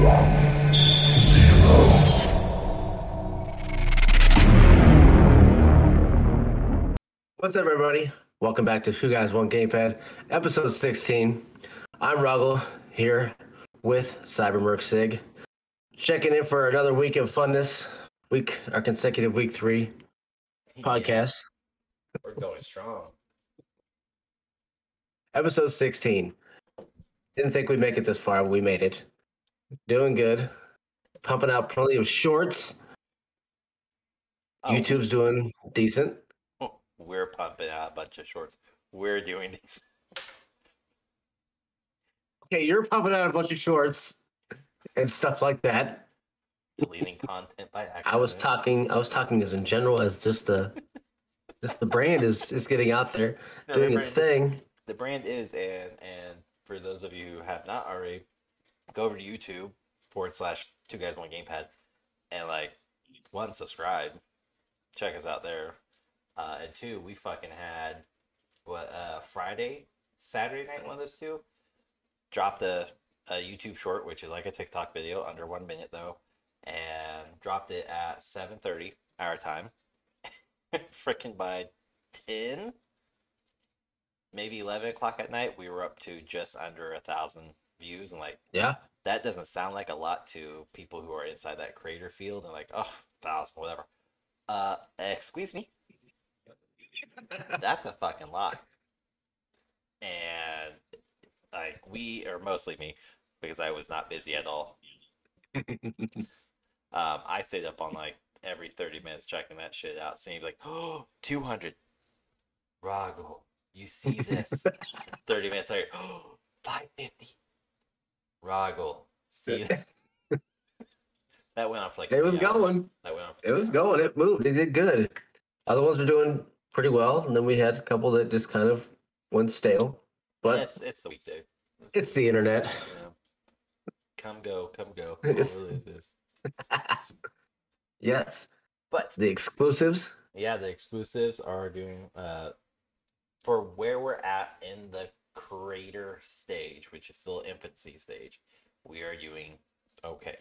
What's up, everybody? Welcome back to Two Guys One Gamepad, episode 16. I'm Ruggle here with Cybermerc Sig, checking in for another week of funness. Our consecutive week 3 podcast. Yeah, we're going strong. Episode 16. Didn't think we'd make it this far, but we made it. Doing good. Pumping out plenty of shorts. YouTube's doing decent. We're pumping out a bunch of shorts. We're doing these. Okay, you're pumping out a bunch of shorts and stuff like that. Deleting content by accident. I was talking as in general as just the brand is getting out there, doing its thing. The brand is, and for those of you who have not already, go over to YouTube /Two Guys One Gamepad and one, subscribe. Check us out there. And two, we fucking had Saturday night, one of those two, dropped a YouTube short, which is like a TikTok video, under 1 minute though, and dropped it at 7:30 our time. Freaking by 10, maybe 11 o'clock at night, we were up to just under 1,000 views, and that doesn't sound like a lot to people who are inside that creator field, and 1,000, whatever. Excuse me. That's a fucking lot. And we, or mostly me, because I was not busy at all. I stayed up on every 30 minutes checking that shit out, seeing 200. Roggle, you see this? 30 minutes later, 550. Roggle, see this? That went on for it was going. It was going. It moved. It did good. Other ones were doing pretty well, and then we had a couple that just kind of went stale. But it's the weekday. It's the internet. Yeah. Come go. It is. Yes. But the exclusives. Yeah, the exclusives are doing for where we're at in the creator stage, which is still infancy stage. We are doing okay.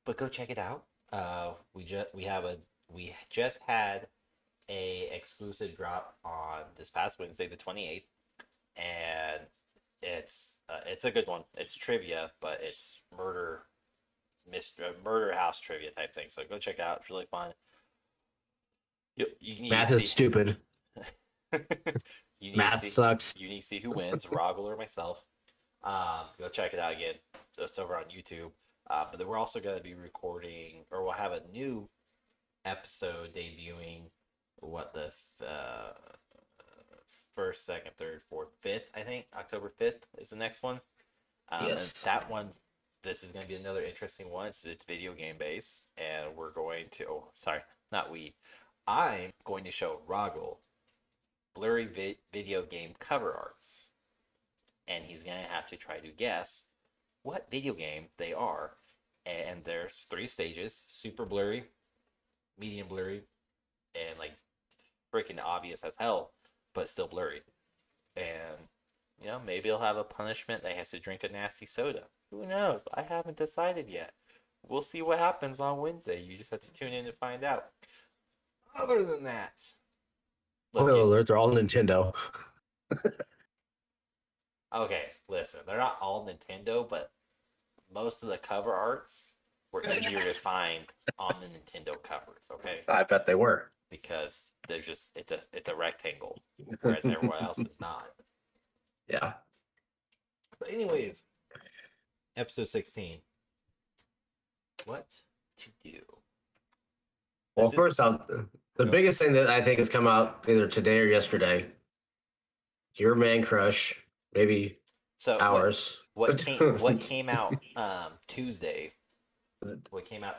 But go check it out. We just had a exclusive drop on this past Wednesday, the 28th, and it's a good one. It's trivia, but it's murder house trivia type thing. So go check it out. It's really fun. You Math is stupid. Math sucks. You need to see who wins, Roggle or myself. Go check it out again. It's over on YouTube. But then we're also going to be recording, or we'll have a new episode debuting. The first, second, third, fourth, fifth. I think October 5th is the next one. Yes. And that one, this is going to be another interesting one. It's video game based, and we're going to. Oh, sorry, not we. I'm going to show Roggle blurry video game cover arts, and he's going to have to try to guess what video game they are. And there's 3 stages: super blurry, medium blurry, and freaking obvious as hell, but still blurry. And maybe he'll have a punishment that he has to drink a nasty soda. Who knows? I haven't decided yet. We'll see what happens on Wednesday. You just have to tune in to find out. Other than that, alert, they're all Nintendo. Okay, listen, they're not all Nintendo, but most of the cover arts were easier to find on the Nintendo covers. Okay, I bet they were, because there's just it's a rectangle, whereas everyone else is not. Yeah. But anyways, episode 16. What to do? Well, first off, the biggest thing that I think has come out either today or yesterday, your man crush, maybe ours. What came out Tuesday? What came out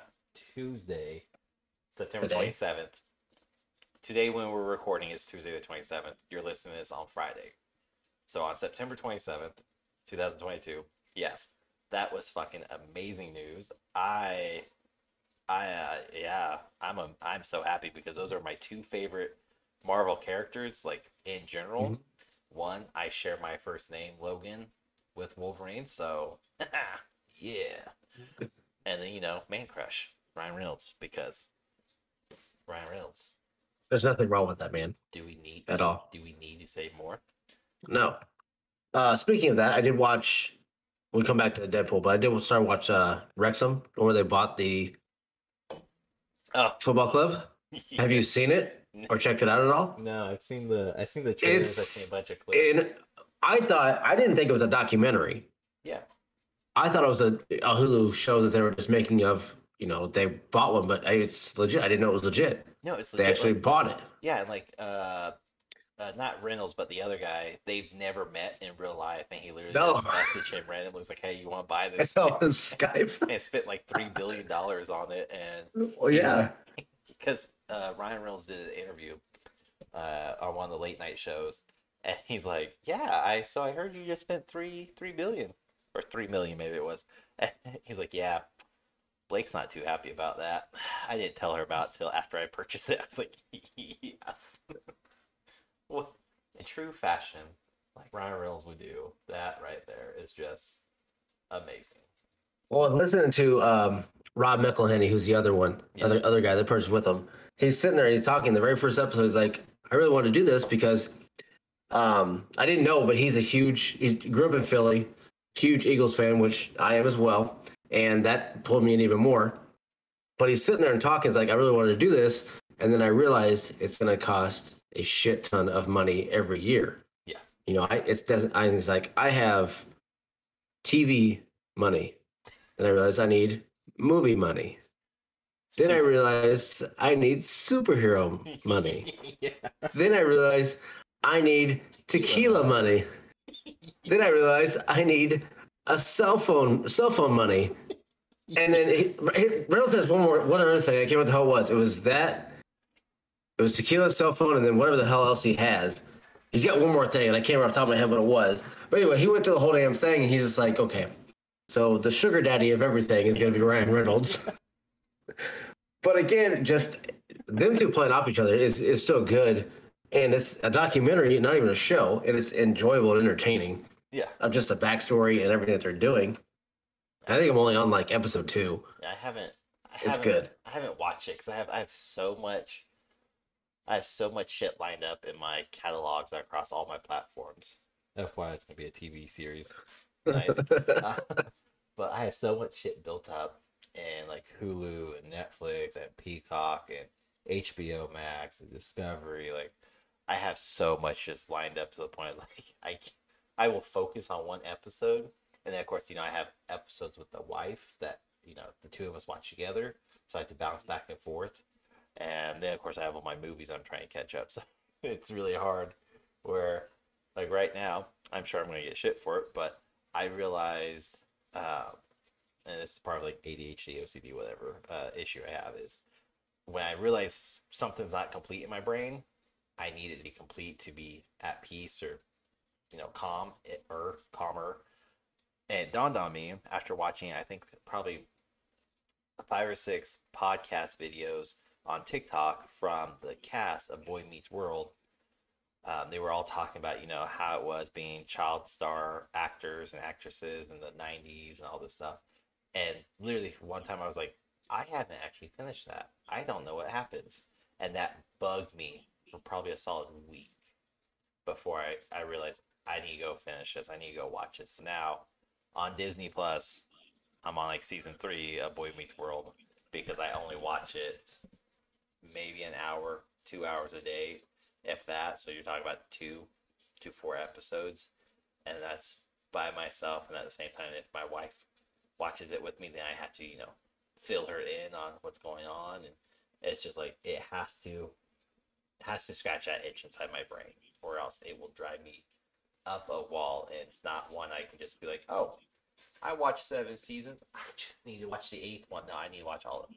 Tuesday, September 27th. Today, when we're recording, is Tuesday the 27th. You're listening to this on Friday. So on September 27th, 2022, yes, that was fucking amazing news. I'm so happy because those are my 2 favorite Marvel characters, in general. Mm-hmm. One, I share my first name, Logan, with Wolverine, so yeah. And then, man crush, Ryan Reynolds, because Ryan Reynolds. There's nothing wrong with that man Do we need at all. do we need to say more? No. Speaking of that, I did watch. We come back to Deadpool, but I did start watch Wrexham, where they bought the Oh, football club. yeah. Have you seen it or checked it out at all? No, I've seen the trailers. I've seen a It's bunch of in. clips. I didn't think it was a documentary. Yeah. I thought it was a Hulu show that they were just making of. They bought one, but it's legit. I didn't know it was legit. No, it's They legit. actually Like, bought it. yeah, and like not Reynolds, but the other guy, they've never met in real life, and he literally No. just messaged him randomly. Was like, "Hey, you want to buy I this?" saw it on Skype. And spent like $3 billion on it, and Well, yeah. because Ryan Reynolds did an interview on one of the late night shows, and he's like, "Yeah, I heard you just spent three billion or 3 million, maybe it was." And he's like, "Yeah, Blake's not too happy about that. I didn't tell her about it till after I purchased it." I was like, "Yes." Well, in true fashion, like Ryan Reynolds would do, that right there is just amazing. Well, listening to Rob McElhenney, who's the other one, Yeah. other guy that purchased with him, he's sitting there and he's talking. The very first episode, he's like, "I really want to do this because I didn't know, but he grew up in Philly, huge Eagles fan, which I am as well, and that pulled me in even more. But he's sitting there and talking. He's like, I really wanted to do this, and then I realized it's going to cost a shit ton of money every year. Yeah. He's like, I have TV money, then I realized I need movie money. Then I realized I need superhero money. Yeah. Then I realized I need tequila money. Then I realized I need a cell phone money. And then Reynolds says one other thing. I can't remember what the hell it was. It was tequila, cell phone, and then whatever the hell else he has. He's got one more thing, and I can't remember off the top of my head what it was. But anyway, he went through the whole damn thing, and he's just like, okay, so the sugar daddy of everything is going to be Ryan Reynolds. But again, just them two playing off each other is still good. And it's a documentary, not even a show, and it's enjoyable and entertaining. Yeah. Of just the backstory and everything that they're doing. I think I'm only on like episode 2. Yeah, I haven't. It's good. I haven't watched it because I have so much. I have so much shit lined up in my catalogs across all my platforms. FYI, it's gonna be a TV series. Right? But I have so much shit built up in like Hulu and Netflix and Peacock and HBO Max and Discovery. Like, I have so much just lined up to the point of like I will focus on one episode, and then of course I have episodes with the wife that the two of us watch together, so I have to bounce back and forth. And then of course I have all my movies I'm trying to catch up, so it's really hard. Where like right now, I'm sure I'm gonna get shit for it, but I realized, and this is part of like ADHD, OCD, whatever issue I have, is when I realize something's not complete in my brain, I need it to be complete to be at peace or calmer. And it dawned on me after watching, I think probably 5 or 6 podcast videos on TikTok from the cast of Boy Meets World. They were all talking about, how it was being child star actors and actresses in the 90s and all this stuff. And literally one time I was like, I haven't actually finished that. I don't know what happens. And that bugged me for probably a solid week before I realized I need to go finish this. I need to go watch this. Now on Disney Plus, I'm on like season 3 of Boy Meets World because I only watch it maybe an hour, 2 hours a day, if that. So you're talking about 2 to 4 episodes, and that's by myself. And at the same time, if my wife watches it with me, then I have to fill her in on what's going on, and it's just like it has to scratch that itch inside my brain, or else it will drive me up a wall. And it's not one I can just be like, oh, I watched 7 seasons, I just need to watch the 8th one. No, I need to watch all of them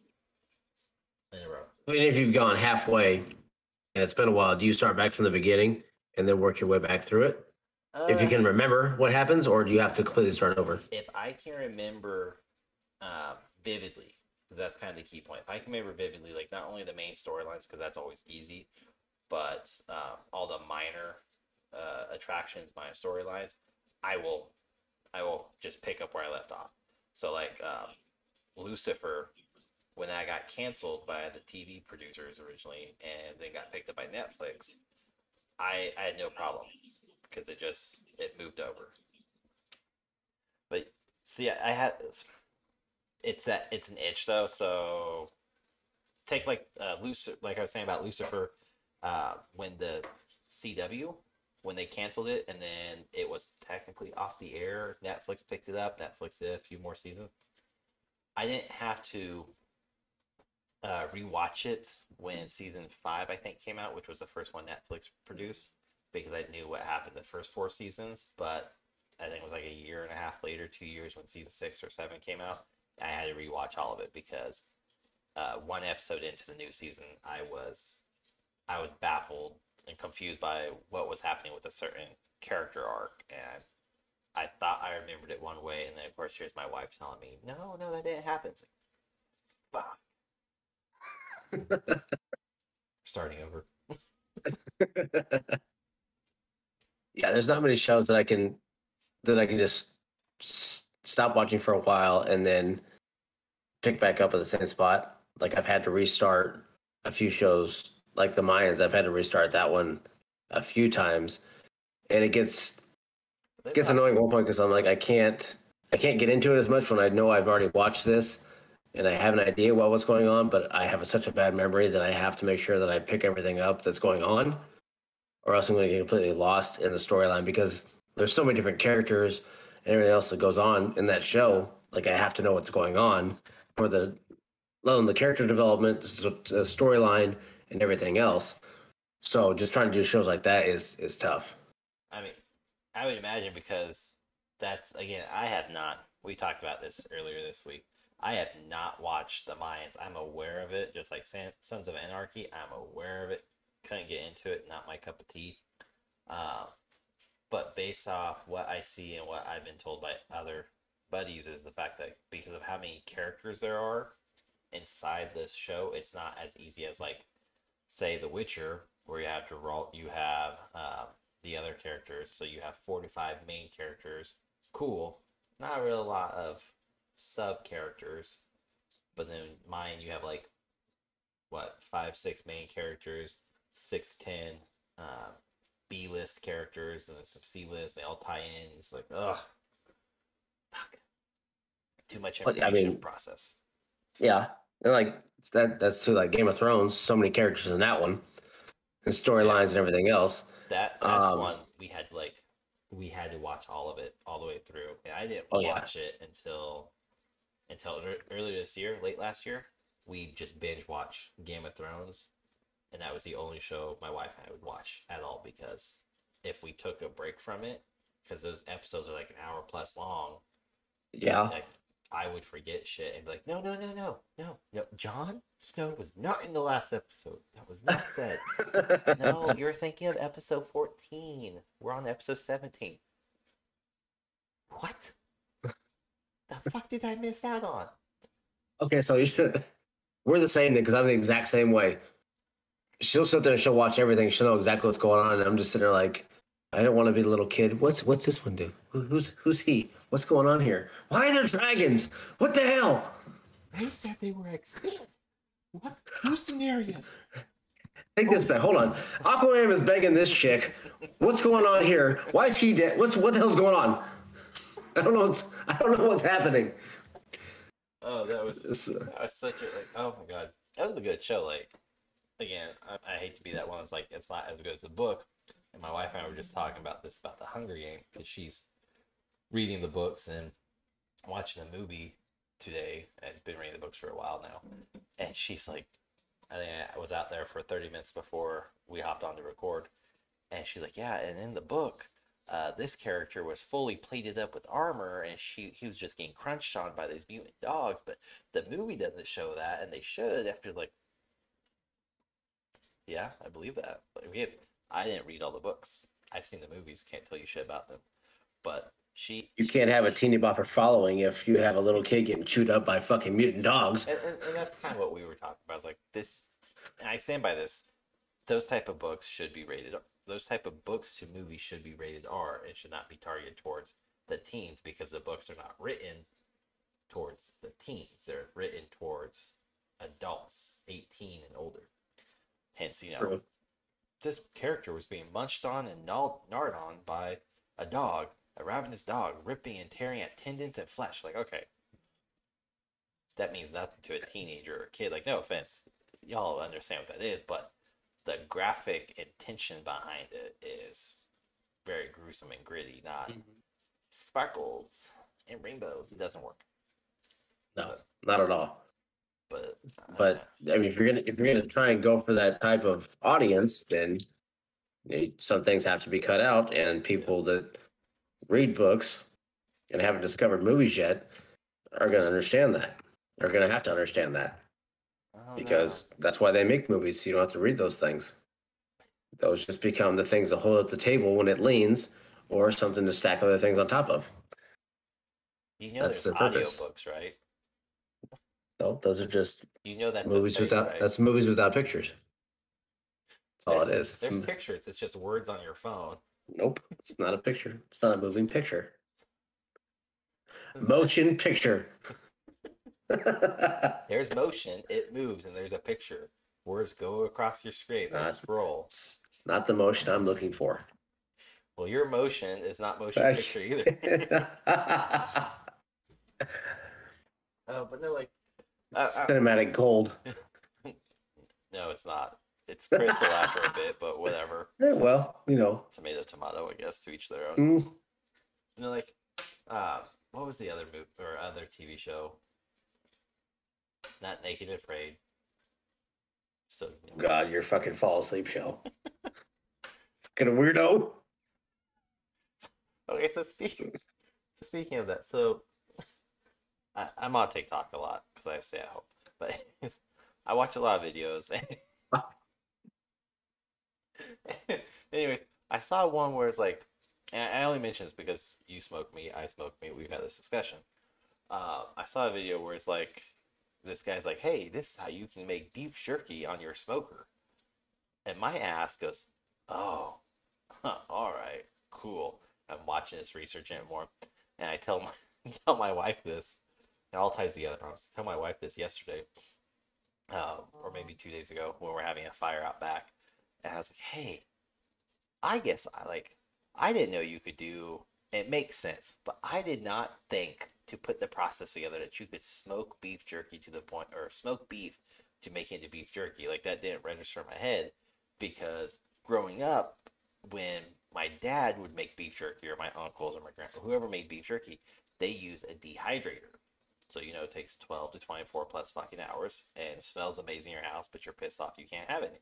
in a row. I mean, if you've gone halfway and it's been a while, do you start back from the beginning and then work your way back through it? If you can remember what happens, or do you have to completely start over? If I can remember vividly, that's kind of the key point. If I can remember vividly, like not only the main storylines, because that's always easy, but all the minor attractions, minor storylines, I will just pick up where I left off. So like Lucifer, when that got canceled by the TV producers originally, and then got picked up by Netflix, I had no problem because it moved over. But see, I had it's an itch though. So take like Lucifer, like I was saying about Lucifer, when the CW when they canceled it and then it was technically off the air. Netflix picked it up. Netflix did a few more seasons. I didn't have to rewatch it when season 5 I think came out, which was the first one Netflix produced, because I knew what happened the first 4 seasons. But I think it was like a year and a half later, 2 years, when season 6 or 7 came out, I had to rewatch all of it because one episode into the new season, I was baffled and confused by what was happening with a certain character arc, and I thought I remembered it one way, and then of course here's my wife telling me, no, that didn't happen. It's like, fuck. Starting over. Yeah, there's not many shows that I can just stop watching for a while and then pick back up at the same spot. Like I've had to restart a few shows, like the Mayans. I've had to restart that one a few times, and it gets annoying at one point because I'm like, I can't get into it as much when I know I've already watched this and I have an idea what's going on, but I have such a bad memory that I have to make sure that I pick everything up that's going on, or else I'm going to get completely lost in the storyline because there's so many different characters and everything else that goes on in that show. Like I have to know what's going on for the character development, the storyline, and everything else. So just trying to do shows like that is tough. I mean, I would imagine because that's, again, I have not. We talked about this earlier this week. I have not watched the Mayans. I'm aware of it, just like Sons of Anarchy. I'm aware of it. Couldn't get into it. Not my cup of tea. Uh, but based off what I see and what I've been told by other buddies, is the fact that because of how many characters there are inside this show, it's not as easy as, like, say, The Witcher, where you have to roll. You have the other characters, so you have 45 main characters. Cool. Not really a lot of sub characters, but then mine, you have like what, 5, 6 main characters, 6, 10 B list characters, and then some C list. They all tie in. It's like, ugh, fuck, too much information to process. Yeah, and like that's too, like Game of Thrones. So many characters in that one, and storylines and everything else. That's one we had to watch all of it all the way through, and I didn't watch it until earlier this year, late last year. We just binge watched Game of Thrones, and that was the only show my wife and I would watch at all, because if we took a break from it, because those episodes are like an hour plus long, like, I would forget shit and be like, no, Jon Snow was not in the last episode. That was not said. No, you're thinking of episode 14. We're on episode 17. What? The fuck did I miss out on? Okay, so we're the same thing, because I'm the exact same way. She'll sit there and she'll watch everything. She'll know exactly what's going on, and I'm just sitting there like, I don't want to be the little kid. What's this one do? Who's he? What's going on here? Why are there dragons? What the hell? They said they were extinct. What? Who's Daenerys? Take this back. Hold on. Aquaman is begging this chick. What's going on here? Why is he dead? What the hell's going on? I don't know what's happening. Oh, that was such a, like, oh my god, that was a good show. Like, again, I hate to be that one. It's like, it's not as good as the book. And my wife and I were just talking about this, about the Hunger Game, because she's reading the books and watching the movie today, and been reading the books for a while now. And she's like, I think I was out there for 30 minutes before we hopped on to record, and she's like, yeah, and in the book, this character was fully plated up with armor, and he was just getting crunched on by these mutant dogs, but the movie doesn't show that, and they should. After, like, yeah, I believe that. Like, I didn't read all the books. I've seen the movies. Can't tell you shit about them. But you can't have a teeny bopper following if you have a little kid getting chewed up by fucking mutant dogs. And that's kind of what we were talking about. I was like, this, and I stand by this. Those type of books should be rated. Those type of books to movies should be rated R, and should not be targeted towards the teens, because the books are not written towards the teens. They're written towards adults, 18 and older. Hence, this character was being munched on and gnawed on by a dog, a ravenous dog, ripping and tearing at tendons and flesh. Like, okay, that means nothing to a teenager or a kid. Like, no offense, y'all understand what that is, but the graphic intention behind it is very gruesome and gritty, not sparkles and rainbows. It doesn't work. No, not at all. But I mean, if you're gonna try and go for that type of audience, then some things have to be cut out, and people that read books and haven't discovered movies yet are going to understand that. They're going to have to understand that because that's why they make movies. So you don't have to read those things. Those just become the things that hold up the table when it leans, or something to stack other things on top of. That's there's audiobooks, right? No, those are just that movies without. Right? That's movies without pictures. That's all it is. There's pictures. It's just words on your phone. Nope, it's not a picture. It's not a moving picture. Motion picture. There's motion. It moves, and there's a picture. Words go across your screen. They scroll. Not the motion I'm looking for. Well, your motion is not motion picture either. But no, like cinematic gold. No, it's not. It's crystal after a bit, but whatever. Yeah, well, tomato, I guess, to each their own. Like, what was the other movie or other TV show? Not Naked and Afraid. So God, your fucking fall asleep show. Fucking weirdo. Okay, so speaking of that, so I'm on TikTok a lot because I stay at home, but I watch a lot of videos. Anyway, I saw one where it's like, and I only mention this because you smoke meat, I smoke meat, we've had this discussion. I saw a video where it's like, this guy's like, hey, this is how you can make beef jerky on your smoker. And my ass goes, oh, all right, cool. I'm watching this, researching it more. And I tell my wife this, it all ties together, I promise. I tell my wife this yesterday, or maybe 2 days ago, when we're having a fire out back. And I was like, hey, I guess I didn't know you could do, it makes sense, but I did not think to put the process together that you could smoke beef jerky to the point, or smoke beef to make it into beef jerky. Like, that didn't register in my head, because growing up, when my dad would make beef jerky, or my uncles or my grandpa, whoever made beef jerky, they use a dehydrator. So, it takes 12 to 24 plus fucking hours and smells amazing in your house, but you're pissed off you can't have any.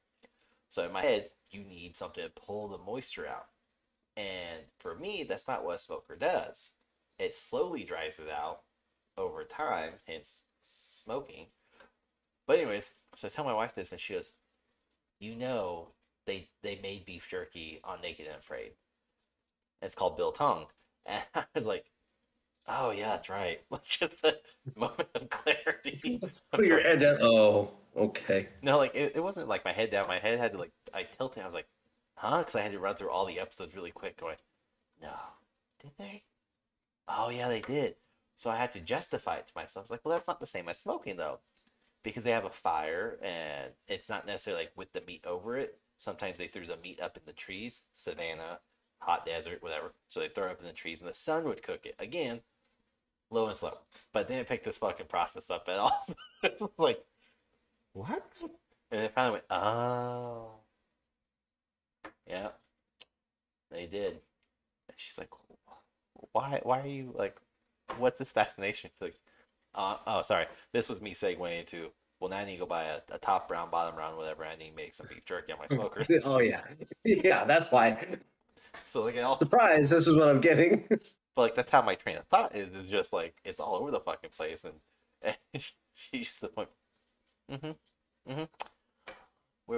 So in my head, you need something to pull the moisture out. And for me, that's not what a smoker does. It slowly dries it out over time, hence smoking. But anyways, so I tell my wife this, and she goes, they made beef jerky on Naked and Afraid. It's called biltong. And I was like, oh yeah, that's right. Just a moment of clarity. Put your head down. Oh, okay. No, like it wasn't like my head down. My head had to I tilted. I was like, huh? Because I had to run through all the episodes really quick going, no, did they? Oh yeah, they did. So I had to justify it to myself. I was like, well, that's not the same as smoking though. Because they have a fire and it's not necessarily like with the meat over it. Sometimes they threw the meat up in the trees, savanna, hot desert, whatever. So they throw it up in the trees and the sun would cook it. Again, low and slow. But then it picked this fucking process up at all. So it's like, what? And then finally went, oh. Yeah. They did. And she's like, why are you like, what's this fascination? Like, oh, sorry. This was me segueing into, well, now I need to go buy a top brown, bottom brown, whatever. I need to make some beef jerky on my smokers. Oh, yeah. Yeah, that's why. So, like, all surprise, this is what I'm getting. But, like, that's how my train of thought is just, like, it's all over the fucking place. And she's just the point, where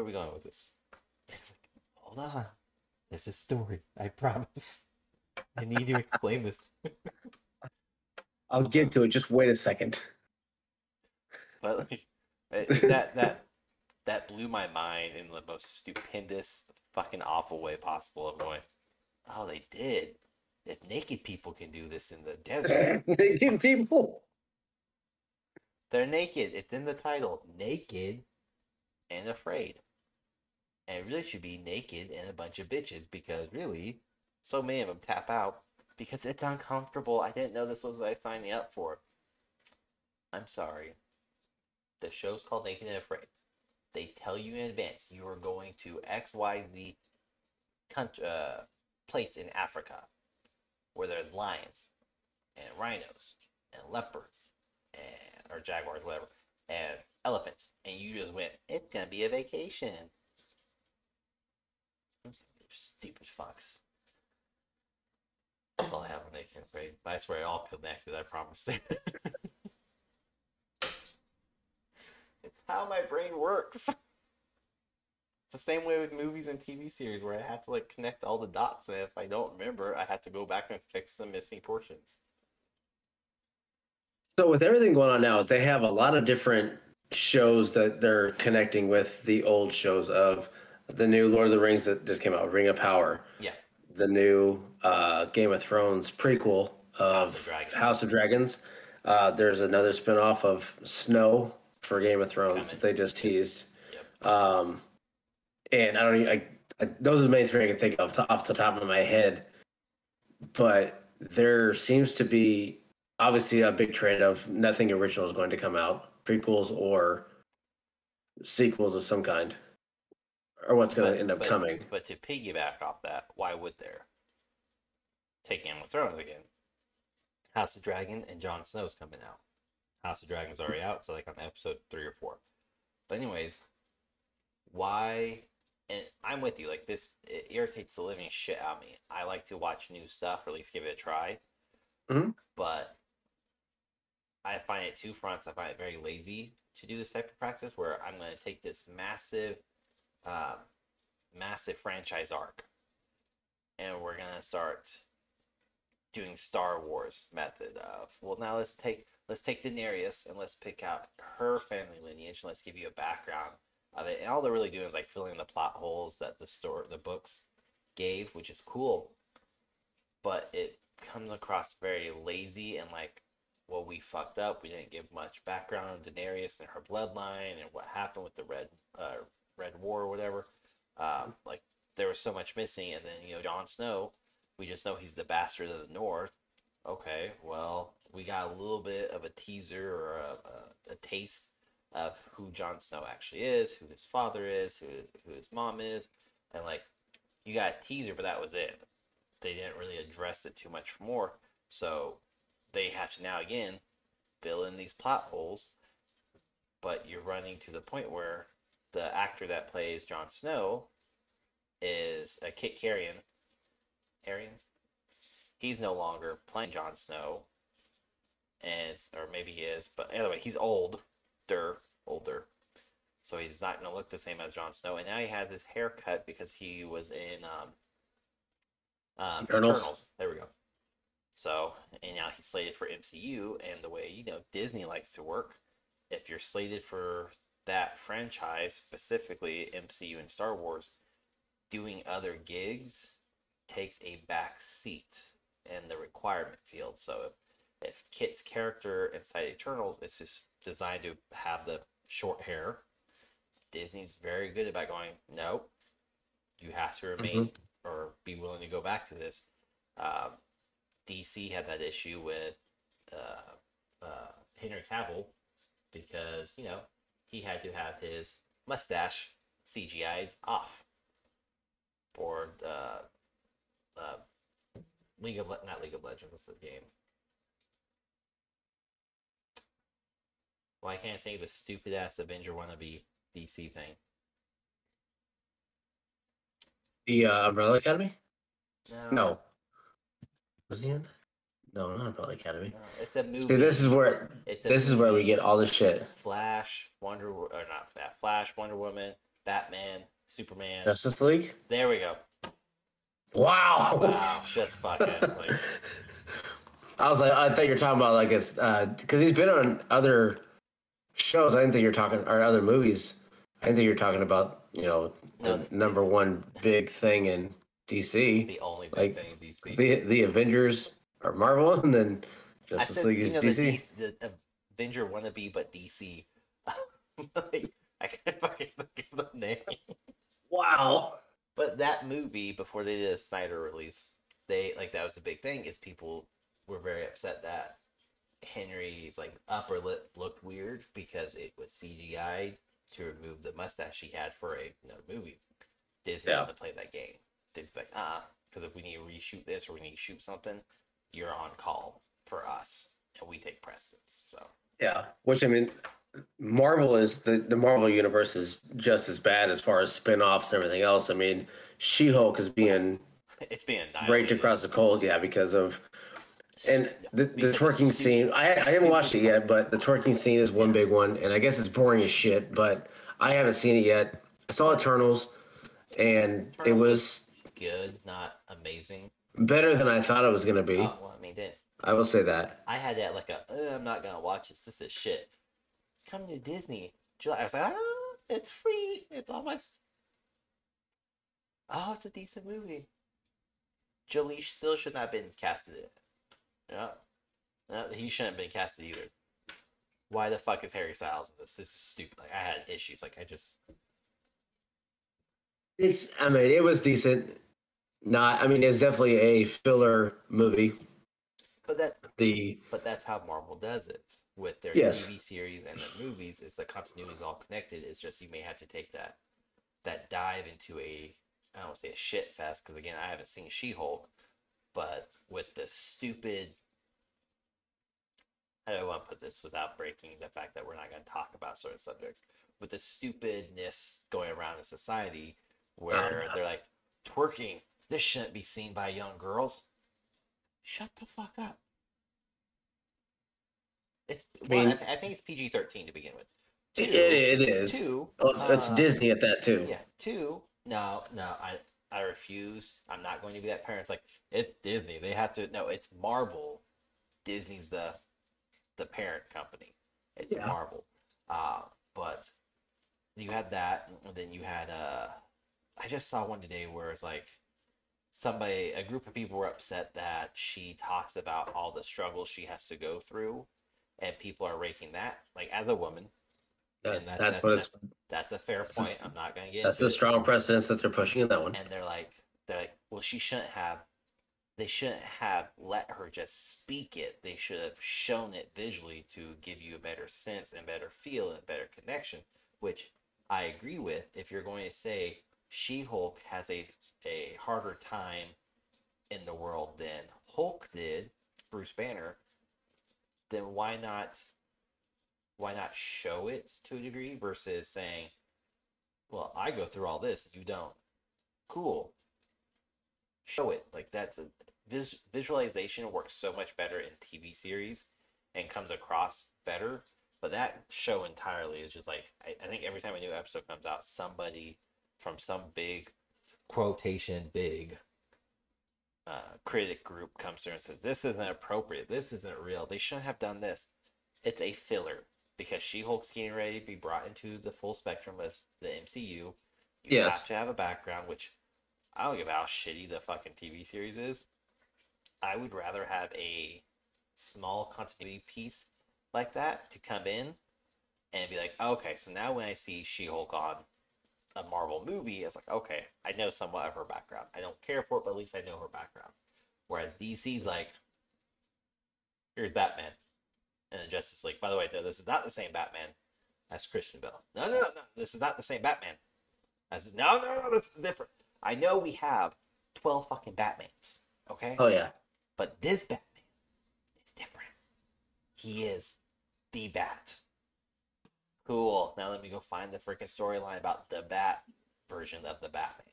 are we going with this? It's like, hold on. There's a story. I promise. I need to explain this. I'll get to it. Just wait a second. But like, that blew my mind in the most stupendous, fucking awful way possible. Of going, oh, they did. If naked people can do this in the desert, naked people. They're naked. It's in the title. Naked and afraid. And it really should be naked and a bunch of bitches because really, so many of them tap out because it's uncomfortable. I didn't know this was what I signing up for. I'm sorry. The show's called Naked and Afraid. They tell you in advance you are going to XYZ country, place in Africa where there's lions and rhinos and leopards and or jaguars, whatever, and elephants, and you just went, it's gonna be a vacation. Stupid fucks. That's all I have on Naked and Afraid. But I swear, all connected. I promise. It's how my brain works. It's the same way with movies and TV series where I have to like connect all the dots, and if I don't remember, I have to go back and fix the missing portions. So with everything going on now, they have a lot of different shows that they're connecting with the old shows of the new Lord of the Rings that just came out, Ring of Power. Yeah. The new Game of Thrones prequel of House of Dragons. There's another spinoff of Snow for Game of Thrones that they just teased. Yep. And I don't even, those are the main three I can think of off the top of my head. But there seems to be obviously a big trend of nothing original is going to come out, prequels or sequels of some kind, or what's going to end up coming. But to piggyback off that, why would there? Take Game of Thrones again. House of Dragon and Jon Snow's coming out. House of Dragon's already out, so like on episode 3 or 4. But anyways, why? And I'm with you. Like this, it irritates the living shit out of me. I like to watch new stuff, or at least give it a try. Mm-hmm. But I find it two fronts. I find it very lazy to do this type of practice where I'm going to take this massive franchise arc and we're going to start doing Star Wars method of, well, now let's take Daenerys and let's pick out her family lineage and let's give you a background of it. And all they're really doing is like filling in the plot holes that the books gave, which is cool. But it comes across very lazy and like, well, we fucked up. We didn't give much background on Daenerys and her bloodline and what happened with the Red War or whatever. Like there was so much missing, and then Jon Snow, we just know he's the bastard of the North. Okay, well, we got a little bit of a teaser or a taste of who Jon Snow actually is, who his father is, who his mom is, and like you got a teaser, but that was it. They didn't really address it too much more, so they have to now again fill in these plot holes. But you're running to the point where the actor that plays Jon Snow is Kit Harington. He's no longer playing Jon Snow, or maybe he is, but anyway, he's older, so he's not going to look the same as Jon Snow. And now he has his hair cut because he was in Eternals. There we go. So, and now he's slated for MCU, and the way Disney likes to work, if you're slated for that franchise, specifically MCU and Star Wars, doing other gigs takes a back seat in the requirement field. So if Kit's character inside Eternals is just designed to have the short hair, Disney's very good about going, nope, you have to remain or be willing to go back to this. DC had that issue with Henry Cavill because, he had to have his mustache CGI'd off for not League of Legends, what's the game? Well, I can't think of the stupid ass Avenger wannabe DC thing. The Umbrella Academy? No. Was he in that? No, not Umbrella Academy. No, it's a movie. See, this is where we get all this shit. Flash, Wonder Woman, Batman, Superman, Justice League. There we go. Wow. That's fucking. I was like, I thought you were talking about like it's because he's been on other shows. I didn't think you were talking or other movies. I didn't think you were talking about the number one big thing in DC. The only big thing in DC. The Avengers are Marvel, and then Justice League is DC. Avenger wannabe, but DC. Like, I can't fucking think of the name. Wow. But that movie, before they did a Snyder release, they like that was the big thing. Is people were very upset that Henry's like upper lip looked weird because it was CGI to remove the mustache he had for another movie. Disney doesn't play that game. Disney's like, because if we need to reshoot this or we need to shoot something, you're on call for us, and we take precedence. So yeah, which I mean, Marvel is the Marvel universe is just as bad as far as spin-offs and everything else. I mean, She-Hulk is being it's being raked across the coals, yeah, because of and the twerking scene. I haven't watched it yet, but the twerking scene is one big one, and I guess it's boring as shit. But I haven't seen it yet. I saw Eternals, and it was good, not amazing. Better than I thought it was gonna be. Well, I mean, I will say that. I had that like I'm not gonna watch it. This is shit. Coming to Disney, July. I was like, it's free. It's almost. Oh, it's a decent movie. Jolie still should not have been casted in it. Yeah. No, he shouldn't have been casted either. Why the fuck is Harry Styles in this? This is stupid. Like, I had issues. Like, I just. I mean, it was decent. It's definitely a filler movie. But that's how Marvel does it with their TV series and the movies. Is the continuity is all connected. It's just you may have to take that dive into I don't want to say a shit fest because again I haven't seen She-Hulk, but with the stupid. How do I want to put this without breaking the fact that we're not going to talk about certain subjects? With the stupidness going around in society, where they're like twerking. This shouldn't be seen by young girls. Shut the fuck up. I think it's PG-13 to begin with. It is. It's Disney at that too. Yeah. Two. No. I refuse. I'm not going to be that parent. It's like it's Disney. They have to. No, it's Marvel. Disney's the parent company. It's Marvel. But you had that, and then you had I just saw one today where it's like. A group of people were upset that she talks about all the struggles she has to go through, and people are raking that like as a woman. And that's a fair point. I'm not going to get. That's the strong precedence that they're pushing in that one. And they're like, well, she shouldn't have. They shouldn't have let her just speak it. They should have shown it visually to give you a better sense and better feel and better connection. Which I agree with. If you're going to say. She-Hulk has a harder time in the world than Hulk did, Bruce Banner, then why not show it to a degree versus saying, well, I go through all this, you don't. Cool. Show it. Like that's visualization works so much better in TV series and comes across better. But that show entirely is just like, I think every time a new episode comes out, somebody from some big critic group comes through and says, this isn't appropriate, this isn't real, they shouldn't have done this. It's a filler because She-Hulk's getting ready to be brought into the full spectrum as the MCU. You have to have a background, which I don't give a how shitty the fucking TV series is. I would rather have a small continuity piece like that to come in and be like, okay, so now when I see She-Hulk on a Marvel movie, it's like, okay, I know somewhat of her background. I don't care for it, but at least I know her background. Whereas DC's like, here's Batman. And then Justice League. By the way, no, this is not the same Batman as Christian Bale. No. This is not the same Batman. No, that's different. I know we have 12 fucking Batmans. Okay? Oh, yeah. But this Batman is different. He is the Bat. Cool. Now let me go find the freaking storyline about the Bat version of the Batman.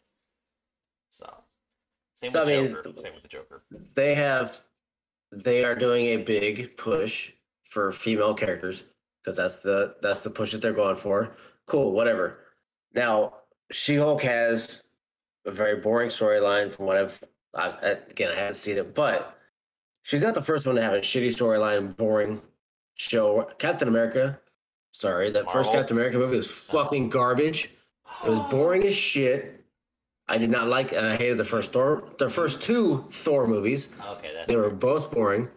Same with the Joker. They are doing a big push for female characters because that's the push that they're going for. Cool, whatever. Now, She-Hulk has a very boring storyline from what I haven't seen it, but she's not the first one to have a shitty storyline, boring show. Captain America. Sorry, that first Captain America movie was fucking garbage. It was boring as shit. I did not like, and I hated the first two Thor movies. Okay, they were both boring.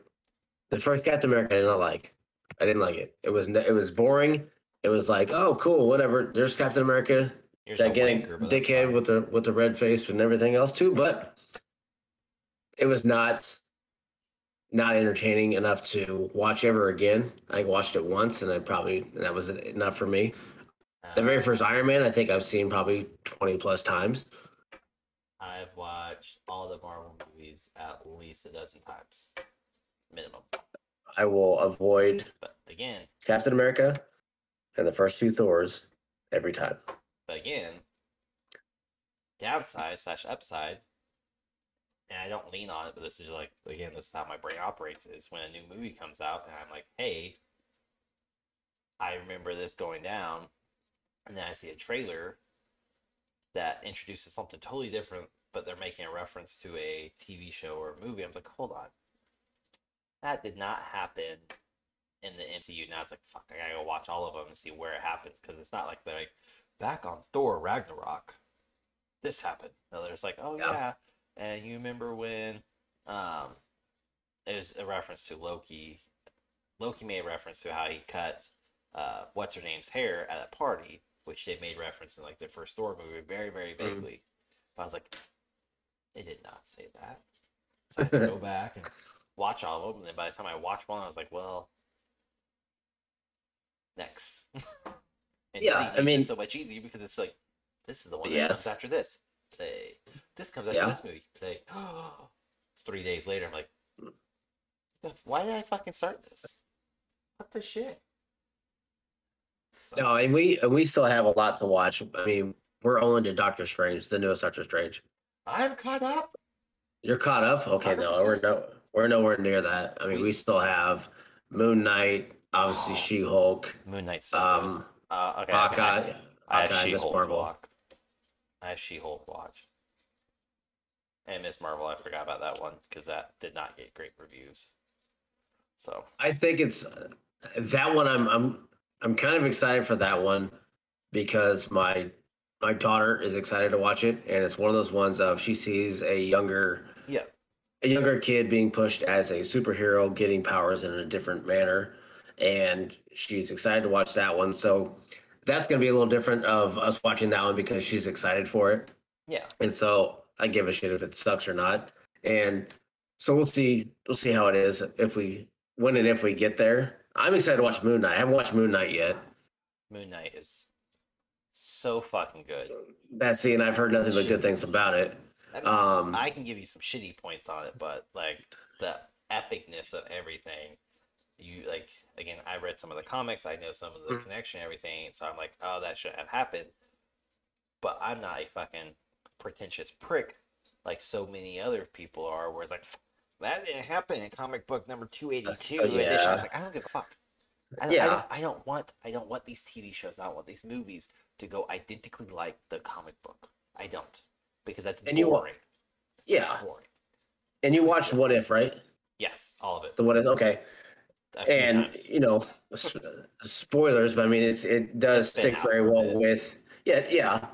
The first Captain America I did not like. I didn't like it. It was boring. It was like, oh, cool, whatever. There's Captain America, You're just a gigantic wanker, but that's dickhead fine. with the red face and everything else too. But it was not entertaining enough to watch ever again. I watched it once, and that was enough for me. The very first Iron Man, I think I've seen probably 20 plus times. I've watched all the Marvel movies at least a dozen times, minimum. I will avoid But again, Captain America and the first two Thors every time. but again, downside / upside, and I don't lean on it, but this is like, again, this is how my brain operates, is when a new movie comes out and I'm like, hey, I remember this going down, and then I see a trailer that introduces something totally different, but they're making a reference to a TV show or a movie. I'm like, hold on. That did not happen in the MCU. Now it's like, fuck, I gotta go watch all of them and see where it happens, because it's not like they're like, back on Thor Ragnarok, this happened. No, there's like, oh yeah. And you remember when it was a reference to Loki. Loki made a reference to how he cut what's her name's hair at a party, which they made reference in like the first Thor movie, very, very vaguely. But I was like, they did not say that. So I had to go back and watch all of them. And then by the time I watched one, I was like, well, next. And Yeah, I mean, it's so much easier because it's like, this is the one that comes after this. Play. This comes after this movie. Play. 3 days later, I'm like, why did I fucking start this? What the shit? So. No, and we still have a lot to watch. I mean, we're only to Doctor Strange, the newest Doctor Strange. I'm caught up. You're caught up? Okay, 100%. no, we're nowhere near that. I mean, we still have Moon Knight, obviously She-Hulk. Moon Knight's so good. Okay, Hawkeye, I have Miss She-Hulk Marvel. to watch. I have She-Hulk to watch. And Miss Marvel, I forgot about that one because that did not get great reviews. So I think it's that one. I'm kind of excited for that one because my daughter is excited to watch it, and it's one of those ones of she sees a younger kid being pushed as a superhero, getting powers in a different manner, and she's excited to watch that one. So that's going to be a little different of us watching that one because she's excited for it. Yeah. And so I give a shit if it sucks or not. And so we'll see how it is if we get there. I'm excited to watch Moon Knight. I haven't watched Moon Knight yet. Moon Knight is so fucking good. And I've heard nothing but good things about it. I mean, I can give you some shitty points on it, but like the epicness of everything, you like, again, I read some of the comics, I know some of the connection and everything, so I'm like, oh, that shouldn't have happened. But I'm not a fucking pretentious prick like so many other people are, where it's like, that didn't happen in comic book number 282 edition. I was like, I don't give a fuck. I don't want these TV shows, I don't want these movies to go identically like the comic book. I don't, because that's boring. Boring. And you watched What If, right? Yes, all of it. The What If, okay. And times. You know, spoilers, but I mean, it does stick very well with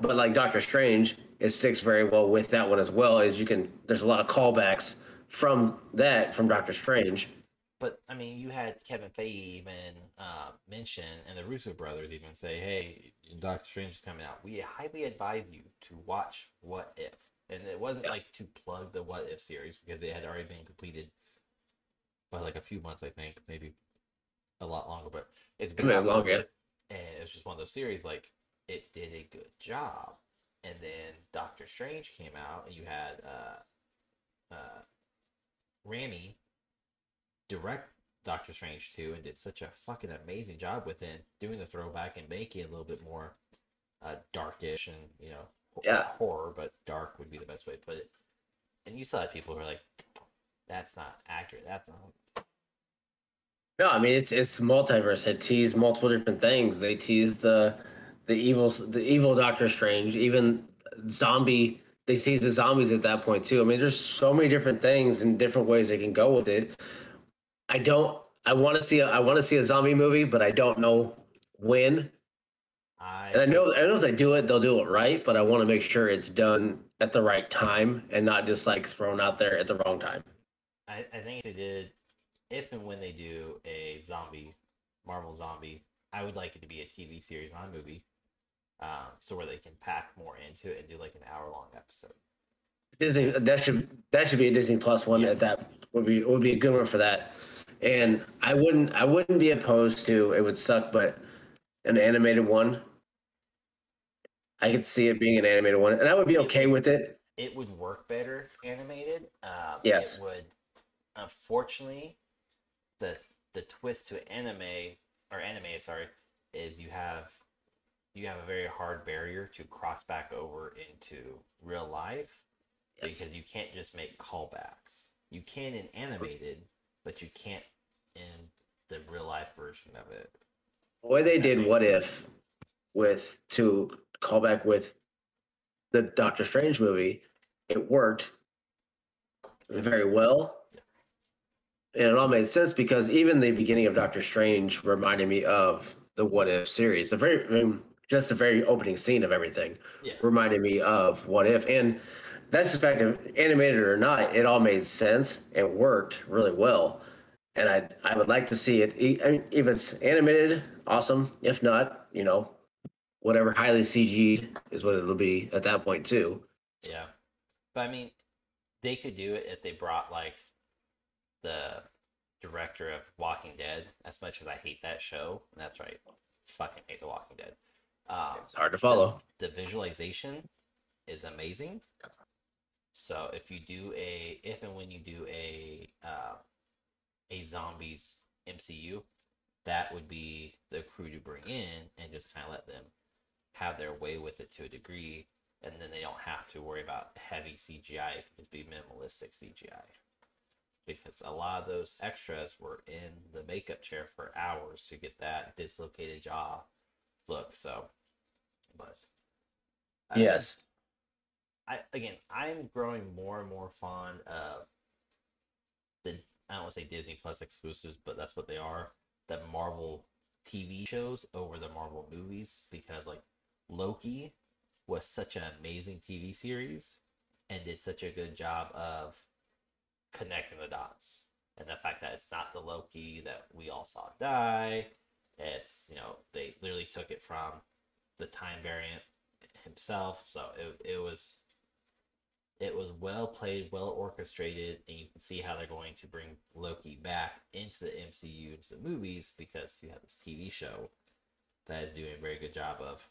but like Doctor Strange, it sticks very well with that one as well. As there's a lot of callbacks from Doctor Strange. But I mean, you had Kevin Feige even mention, and the Russo brothers even say, "Hey, Doctor Strange is coming out. We highly advise you to watch What If." And it wasn't like to plug the What If series because it had already been completed by like a few months, I think, maybe a lot longer. But it's been longer, and it was just one of those series. Like, it did a good job. And then Doctor Strange came out, and you had Rami direct Doctor Strange 2 and did such a fucking amazing job with it, doing the throwback and making it a little bit more darkish and, you know, horror, but dark would be the best way to put it. And you still had people who are like, that's not accurate. That's not. No, I mean, it's multiverse. It teased multiple different things. They teased the evil Doctor Strange, even zombie. They teased the zombies at that point too. I mean, there's so many different things and different ways they can go with it. I want to see a zombie movie, but I don't know when. And I know if they do it, they'll do it right. But I want to make sure it's done at the right time and not just like thrown out there at the wrong time. I think if they did, if and when they do a zombie Marvel Zombie. I would like it to be a TV series, not a movie. So where they can pack more into it and do like an hour-long episode. Disney, that should be a Disney Plus one. At that would be a good one for that. And I wouldn't be opposed to, it would suck, but an animated one. I could see it being an animated one, and I would be okay with it. It would work better animated. Yes. It would. Unfortunately, the twist to anime or animated, sorry, is you have a very hard barrier to cross back over into real life. Yes. Because you can't just make callbacks. You can in animated, but you can't in the real life version of it. The way they did What If with to call back with the Doctor Strange movie, it worked very well. And it all made sense because even the beginning of Doctor Strange reminded me of the What If series. Just the very opening scene of everything reminded me of What If. And that's the fact of animated or not, it all made sense and worked really well. And I would like to see it. I mean, if it's animated, awesome. If not, whatever highly CG'd is what it'll be at that point too. Yeah. But I mean, they could do it if they brought like the director of Walking Dead, as much as I hate that show. And that's right. Fucking hate The Walking Dead. It's hard to follow. The visualization is amazing. So if and when you do a zombies MCU, that would be the crew to bring in and just kind of let them have their way with it to a degree, and then they don't have to worry about heavy CGI. It could just be minimalistic CGI. Because a lot of those extras were in the makeup chair for hours to get that dislocated jaw look. So, but yes, I'm growing more and more fond of I don't want to say Disney Plus exclusives, but that's what they are. The Marvel TV shows over the Marvel movies, because like Loki was such an amazing TV series and did such a good job of connecting the dots. And the fact that it's not the Loki that we all saw die. It's, they literally took it from the time variant himself. So it was well played, well orchestrated, and you can see how they're going to bring Loki back into the MCU, into the movies, because you have this TV show that is doing a very good job of,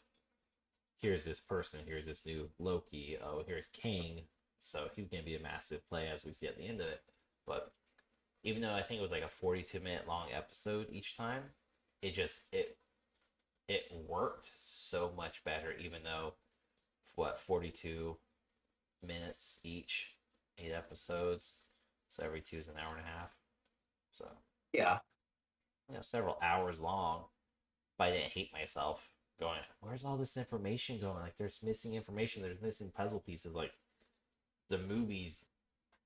here's this person, here's this new Loki, oh, here's King, so he's going to be a massive play, as we see at the end of it. But even though I think it was like a 42-minute long episode each time, it worked so much better, even though, 42 minutes each, 8 episodes, so every 2 is an hour and a half, so yeah, several hours long. But I didn't hate myself going, where's all this information going? Like, there's missing information, there's missing puzzle pieces. Like, the movies,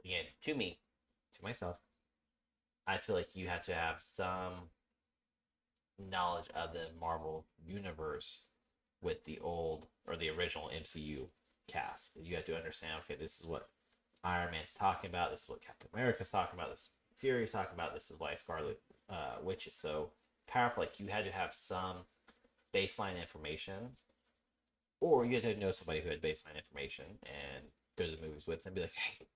again, to myself, I feel like you have to have some knowledge of the Marvel universe with the old or the original MCU cast. You have to understand, okay, this is what Iron Man's talking about, this is what Captain America's talking about, this is what Fury's talking about, this is why Scarlet Witch is so powerful. Like, you had to have some baseline information, or you had to know somebody who had baseline information and go to the movies with and be like, hey,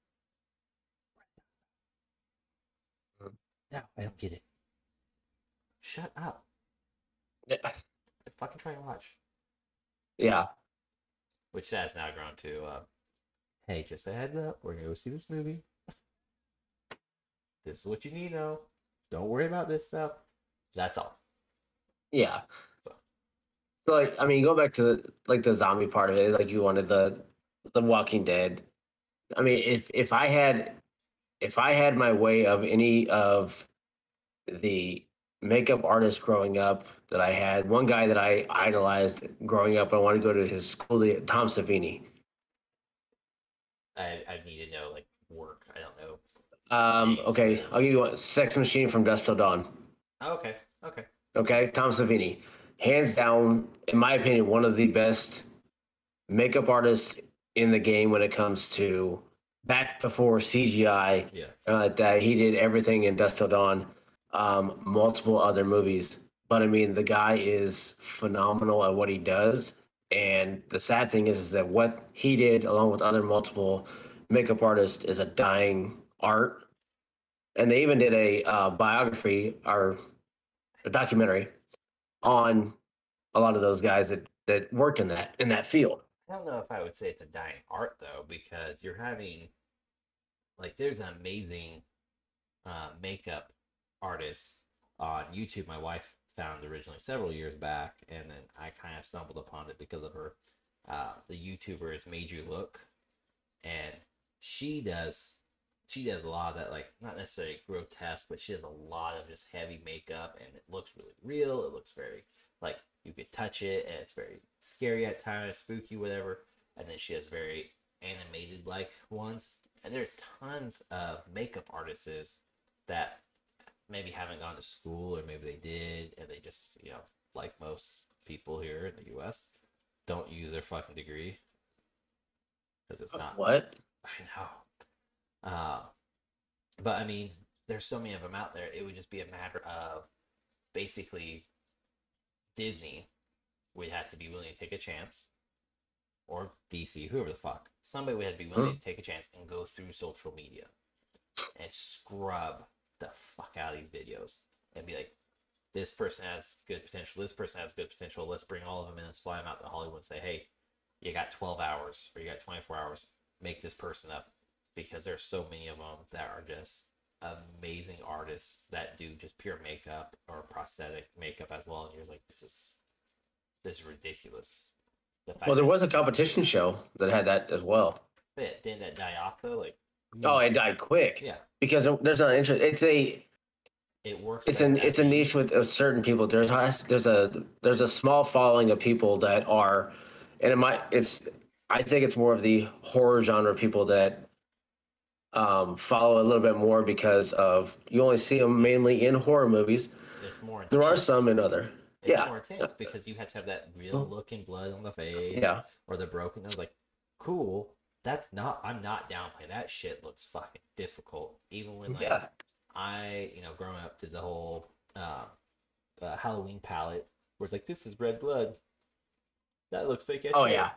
no, I don't get it. Shut up. Yeah. Fucking try and watch. Yeah. Which has now grown to, hey, just a heads up, we're going to go see this movie. This is what you need to know. Don't worry about this stuff. That's all. Yeah. So like, I mean, go back to the zombie part of it. Like, you wanted the Walking Dead. I mean, if I had my way of any of the makeup artists growing up that I had, one guy that I idolized growing up, I wanted to go to his school, Tom Savini. I need to know, like, work. I don't know. Okay, I'll give you one. Sex Machine from Dusk Till Dawn. Oh, okay. Okay, Tom Savini. Hands down, in my opinion, one of the best makeup artists in the game when it comes to back before CGI. Yeah. That he did everything in Dusk Till Dawn, multiple other movies. but I mean, the guy is phenomenal at what he does. And the sad thing is that what he did, along with other multiple makeup artists, is a dying art. And they even did a biography or a documentary on a lot of those guys that worked in that field. I don't know if I would say it's a dying art though, because you're having like there's an amazing makeup artist on YouTube. My wife found originally several years back, and then I kind of stumbled upon it because of her. The YouTuber is Made You Look, and she does she does a lot of that, like not necessarily grotesque, but she does a lot of just heavy makeup, and it looks really real. It looks very like you could touch it, and it's very scary at times, spooky, whatever. And then she has very animated like ones, and there's tons of makeup artists that maybe haven't gone to school, or maybe they did and they just like most people here in the U.S. don't use their fucking degree because it's not. What? I know. But I mean, there's so many of them out there. It would just be a matter of basically Disney would have to be willing to take a chance, or DC, whoever the fuck. Somebody would have to be willing to take a chance and go through social media and scrub the fuck out of these videos and be like, this person has good potential, this person has good potential, let's bring all of them in, let's fly them out to Hollywood and say, hey, you got 12 hours or you got 24 hours, make this person up. Because there's so many of them that are just amazing artists that do just pure makeup or prosthetic makeup as well, and you're like, this is ridiculous. Well, there was a competition show that had that as well. Didn't that die off though? Like, oh, it died quick. Yeah, because there's not interest. It works. It's a niche with certain people. There's a small following of people that are, and I think it's more of the horror genre people that follow a little bit more because of you only see them mainly in horror movies. It's more intense. There are some in other. It's more intense because you have to have that real looking blood on the face. Yeah. Or the broken. I was like, cool. I'm not downplaying. That shit looks fucking difficult. Even when I, growing up did the whole Halloween palette where it's like, this is red blood. That looks fake as shit. Yeah.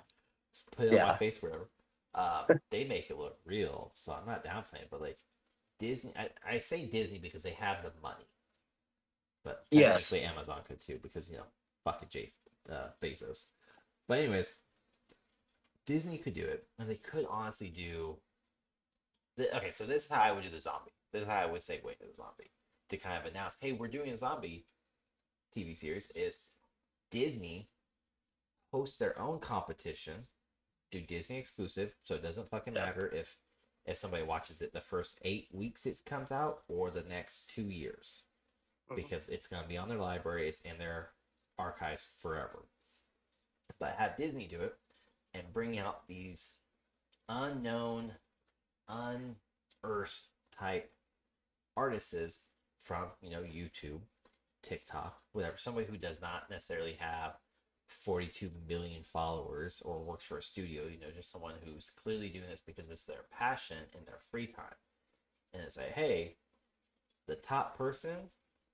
Just put it on my face, whatever. They make it look real, so I'm not downplaying, but like Disney, I say Disney because they have the money. But technically Amazon could too, because fucking Jeff Bezos. But anyways, Disney could do it, and they could honestly do. Okay, so this is how I would do the zombie. This is how I would segue into the zombie to kind of announce, hey, we're doing a zombie TV series. Is Disney host their own competition, do Disney exclusive, so it doesn't fucking matter if somebody watches it the first 8 weeks it comes out or the next 2 years, because it's going to be on their library, it's in their archives forever. But have Disney do it and bring out these unknown, unearthed type artists from YouTube, TikTok, whatever, somebody who does not necessarily have 42 million followers or works for a studio, just someone who's clearly doing this because it's their passion in their free time. And say, hey, the top person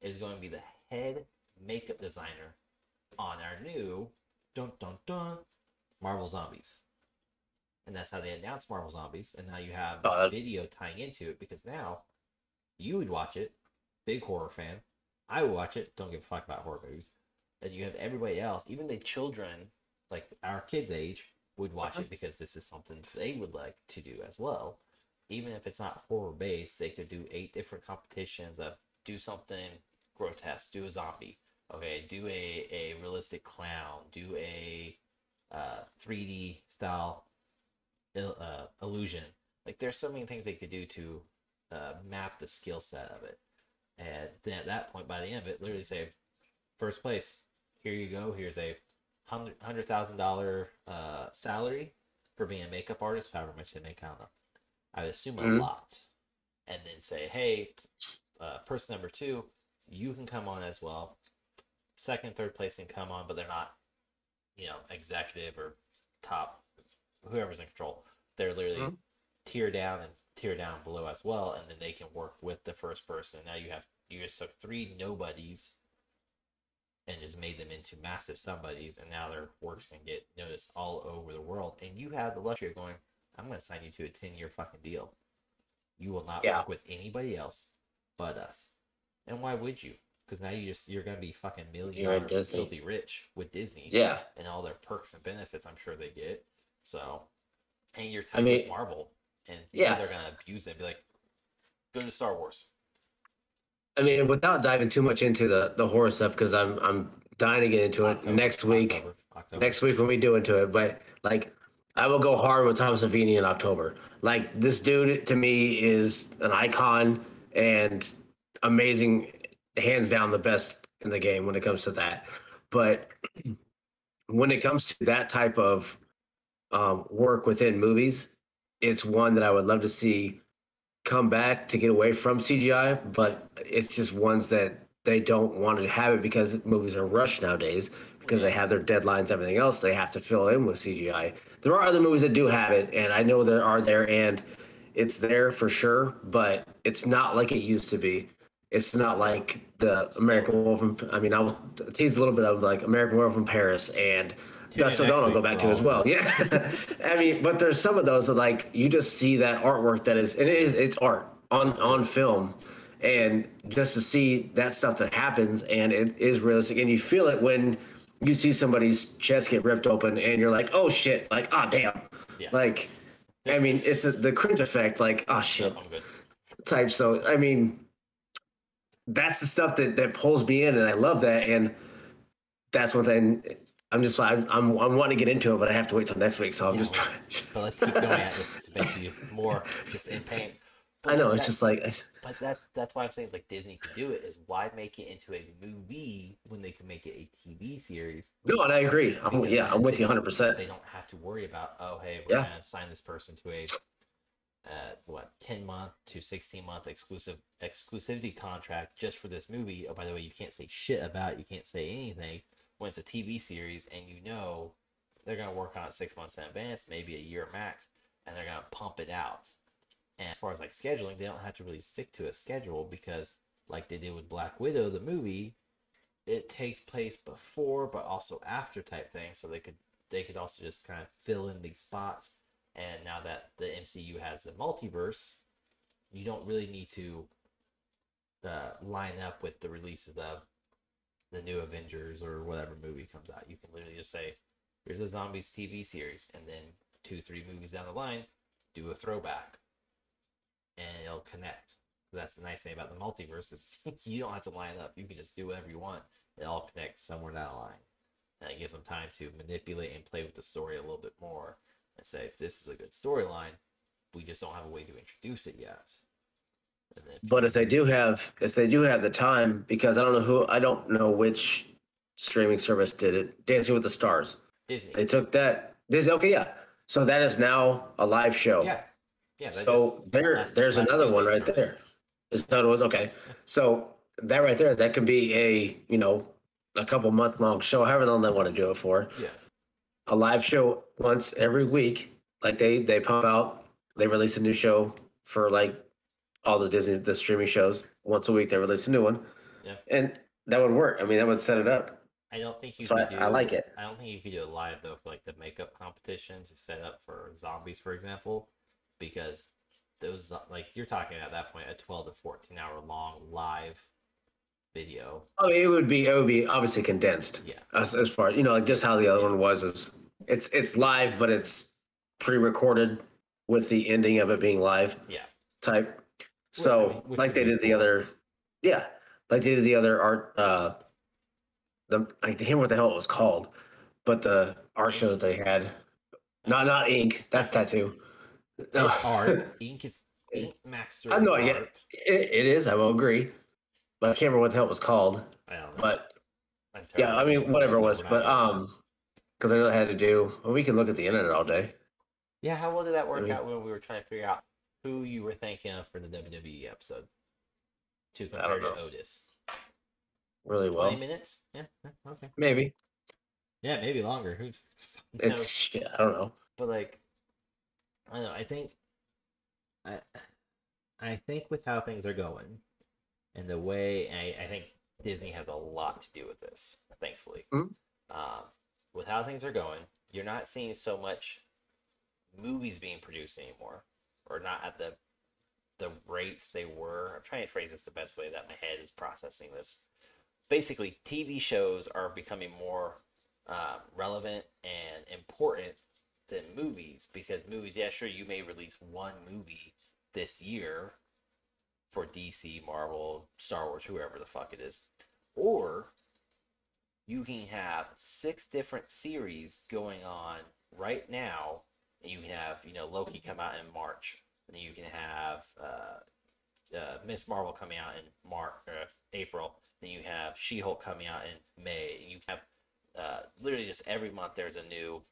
is going to be the head makeup designer on our new Marvel Zombies. And that's how they announced Marvel Zombies. And now you have this video tying into it, because now you would watch it, big horror fan. I would watch it, don't give a fuck about horror movies. And you have everybody else, even the children, like our kids' age, would watch it because this is something they would like to do as well. Even if it's not horror based, they could do 8 different competitions of do something grotesque, do a zombie, okay, do a realistic clown, do a 3D style illusion. Like there's so many things they could do to map the skill set of it. And then at that point, by the end of it, literally say, first place, here you go. Here's a $100,000 salary for being a makeup artist, however much they make, I don't know. I would assume a lot. And then say, hey, person number 2, you can come on as well. Second, third place can come on, but they're not, executive or top, whoever's in control. They're literally tier down and tier down below as well, and then they can work with the first person. Now you just took 3 nobodies and just made them into massive somebodies, and now their works can get noticed all over the world. And you have the luxury of going, I'm going to sign you to a 10-year fucking deal. You will not Yeah. work with anybody else but us. And why would you? Because now you're going to be fucking $1 million filthy rich with Disney. Yeah. And all their perks and benefits I'm sure they get. So, and you're tied with Marvel. And yeah, they're going to abuse it and be like, go to Star Wars. I mean, without diving too much into the horror stuff, because I'm dying to get into it next week. October. Next week when we do into it, but like I will go hard with Tom Savini in October. Like this dude to me is an icon and amazing, hands down the best in the game when it comes to that. But when it comes to that type of work within movies, it's one that I would love to see come back to get away from CGI, but it's just ones that they don't want to have it because movies are rushed nowadays because they have their deadlines, everything else they have to fill in with CGI. There are other movies that do have it, and I know there are there, and it's there for sure, but it's not like it used to be. It's not like the American Wolf. I mean, I'll tease a little bit of like American Wolf in Paris and Dust Till Dawn I'll go back to as well. Yeah. I mean, but there's some of those that like you just see that artwork that is, and it's art on film. And just to see that stuff that happens and it is realistic and you feel it when you see somebody's chest get ripped open and you're like, oh shit, like, oh damn. Yeah. Like, I mean, it's the cringe effect, like, oh shit type. So, I mean, that's the stuff that pulls me in and I love that. And that's one thing. I'm wanting to get into it, but I have to wait till next week. So I'm just trying. But let's keep going at this to make you more just in pain. But I know it's just like. But that's why I'm saying it's like Disney could do it. Is why make it into a movie when they can make it a TV series? No, and I agree. I'm with you 100%. They don't have to worry about we're gonna sign this person to a 10-month to 16-month exclusivity contract just for this movie. Oh, by the way, you can't say shit about it. You can't say anything when it's a TV series, and they're gonna work on it 6 months in advance, maybe a year max, and they're gonna pump it out. And as far as like scheduling, they don't have to really stick to a schedule because, like they did with Black Widow, the movie, it takes place before but also after type thing. So they could also just kind of fill in these spots. And now that the MCU has the multiverse, you don't really need to line up with the release of the new Avengers or whatever movie comes out. You can literally just say, here's a Zombies TV series, and then 2-3 movies down the line, do a throwback. And it'll connect. That's the nice thing about the multiverse is you don't have to line up. You can just do whatever you want. It all connects somewhere down the line. And it gives them time to manipulate and play with the story a little bit more and say, this is a good storyline. We just don't have a way to introduce it yet. But if they do have the time, because I don't know which streaming service did it. Dancing with the Stars. Disney. They took that. Disney. Okay, yeah. So that is now a live show. Yeah. Yeah, so there's another one right there. Is that was okay. So that right there, that could be a couple month long show, however long they want to do it for. Yeah. A live show once every week. Like they pump out, they release a new show for like all the streaming shows. Once a week they release a new one. Yeah. And that would work. I mean, that would set it up. I don't think you could I like it. I don't think you could do it live though for like the makeup competitions to set up for Zombies, for example. Because those, like you're talking at that point, a 12 to 14 hour long live video. I mean, it would be obviously condensed. Yeah. As far like just how the other one was is it's live, but it's pre-recorded with the ending of it being live. Yeah. Type. So like they did the other, like they did the other art. I can't remember what the hell it was called, but the art show that they had. Not ink. That's tattoo. It's art. Ink is Ink Master. I know it is. I will agree, but I can't remember what the hell it was called. I don't know. But yeah, I mean whatever it was, but because I know I had to do. Well, we can look at the internet all day. Yeah, how well did that work out when we were trying to figure out who you were thinking of for the WWE episode to compare to Otis? Really well. 20 minutes? Yeah. Okay. Maybe. Yeah, maybe longer. Who? I don't know. But like. I don't know. I think with how things are going, and the way I think Disney has a lot to do with this, thankfully. Mhm. With how things are going, you're not seeing so much movies being produced anymore, or not at the rates they were. I'm trying to phrase this the best way that my head is processing this. Basically, TV shows are becoming more relevant and important than movies, because movies, yeah, sure, you may release one movie this year for DC, Marvel, Star Wars, whoever the fuck it is, or you can have 6 different series going on right now, and you can have Loki come out in March, and then you can have Miss Marvel coming out in March or April. Then you have She-Hulk coming out in May. And you have literally just every month there's a new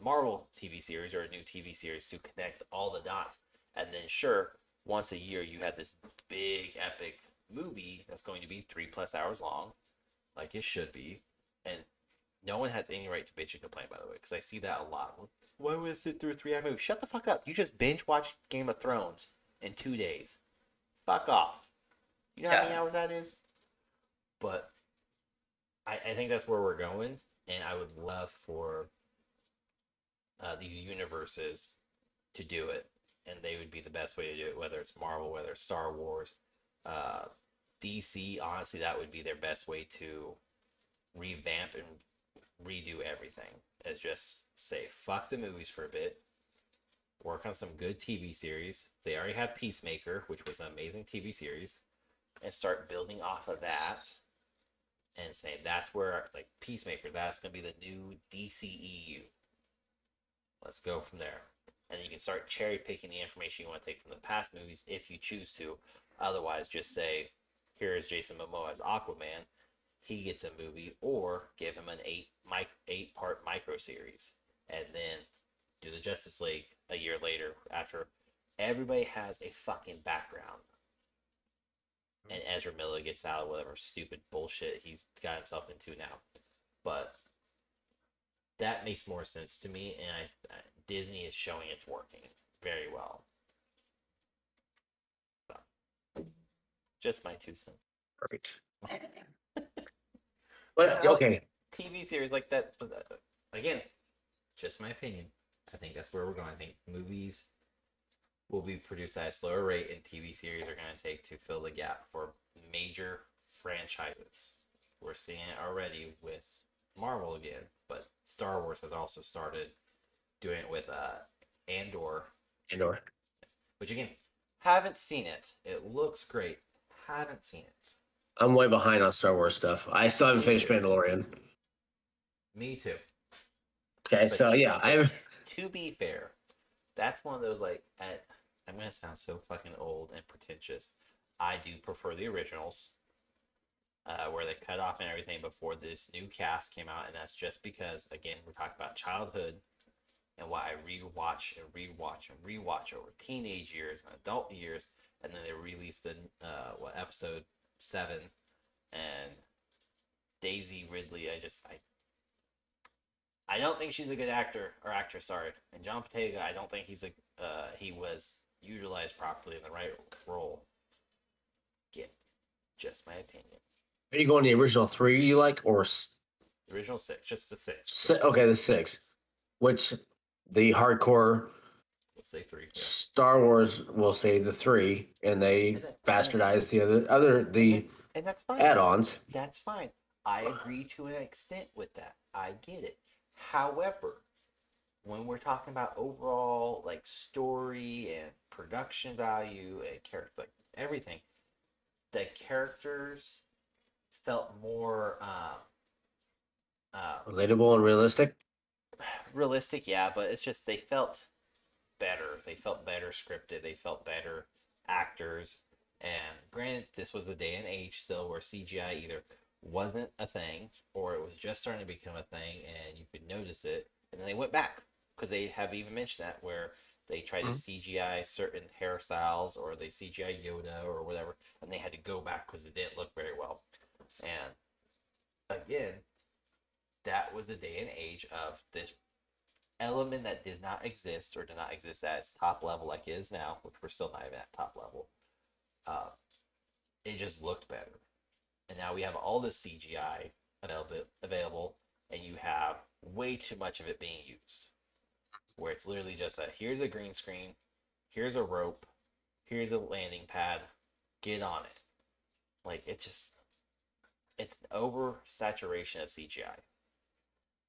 Marvel TV series or a new TV series to connect all the dots. And then sure, once a year you have this big epic movie that's going to be 3+ hours long, like it should be. And no one has any right to bitch and complain, by the way, because I see that a lot. Why would I sit through a 3-hour movie? Shut the fuck up. You just binge watched Game of Thrones in 2 days. Fuck off. You know how many hours that is? But I think that's where we're going, and I would love for these universes to do it, and they would be the best way to do it, whether it's Marvel, whether it's Star Wars. DC, honestly, that would be their best way to revamp and redo everything. Is just say, fuck the movies for a bit, work on some good TV series. They already have Peacemaker, which was an amazing TV series, and start building off of that and say that's where, like, Peacemaker, that's going to be the new DCEU. Let's go from there. And you can start cherry picking the information you want to take from the past movies if you choose to. Otherwise, just say, here is Jason Momoa as Aquaman. He gets a movie, or give him an 8-part micro series, and then do the Justice League a year later after everybody has a fucking background. And Ezra Miller gets out of whatever stupid bullshit he's got himself into now. But that makes more sense to me, and Disney is showing it's working very well. So, just my 2 cents. Perfect. But okay, TV series like that, again, just my opinion. I think that's where we're going. I think movies will be produced at a slower rate, and TV series are going to take to fill the gap for major franchises. We're seeing it already with Marvel again, but Star Wars has also started doing it with Andor. Which, again, haven't seen it. It looks great. Haven't seen it. I'm way behind on Star Wars stuff. I still haven't finished Mandalorian. Me too. Okay, so yeah, to be fair, that's one of those, like, I'm gonna sound so fucking old and pretentious. I do prefer the originals, where they cut off and everything before this new cast came out, and that's just because, again, we're talking about childhood and what I rewatch and rewatch and rewatch over teenage years and adult years, and then they released the episode 7, and Daisy Ridley. I don't think she's a good actor or actress. Sorry, and John Bottega, I don't think he was utilized properly in the right role. Again, just my opinion. Are you going the original 3 you like, or The original 6? Just the 6. Okay, the 6, which the hardcore Let's say 3. Yeah. Star Wars will say the 3, and they bastardized the and that's fine. Add-ons. That's fine. I agree to an extent with that. I get it. However, when we're talking about overall, like, story and production value and character, like, everything, the characters felt more relatable and realistic. Realistic, yeah, but it's just they felt better. They felt better scripted. They felt better actors. And granted, this was a day and age still where CGI either wasn't a thing or it was just starting to become a thing, and you could notice it. And then they went back, because they have even mentioned that, where they tried to CGI certain hairstyles, or they CGI Yoda or whatever, and they had to go back because it didn't look very well. And again, that was the day and age of this element that did not exist, or did not exist at its top level like it is now, which we're still not even at top level. It just looked better. And now we have all this CGI available, and you have way too much of it being used. Where it's literally just here's a green screen, here's a rope, here's a landing pad, get on it. Like it's an oversaturation of CGI.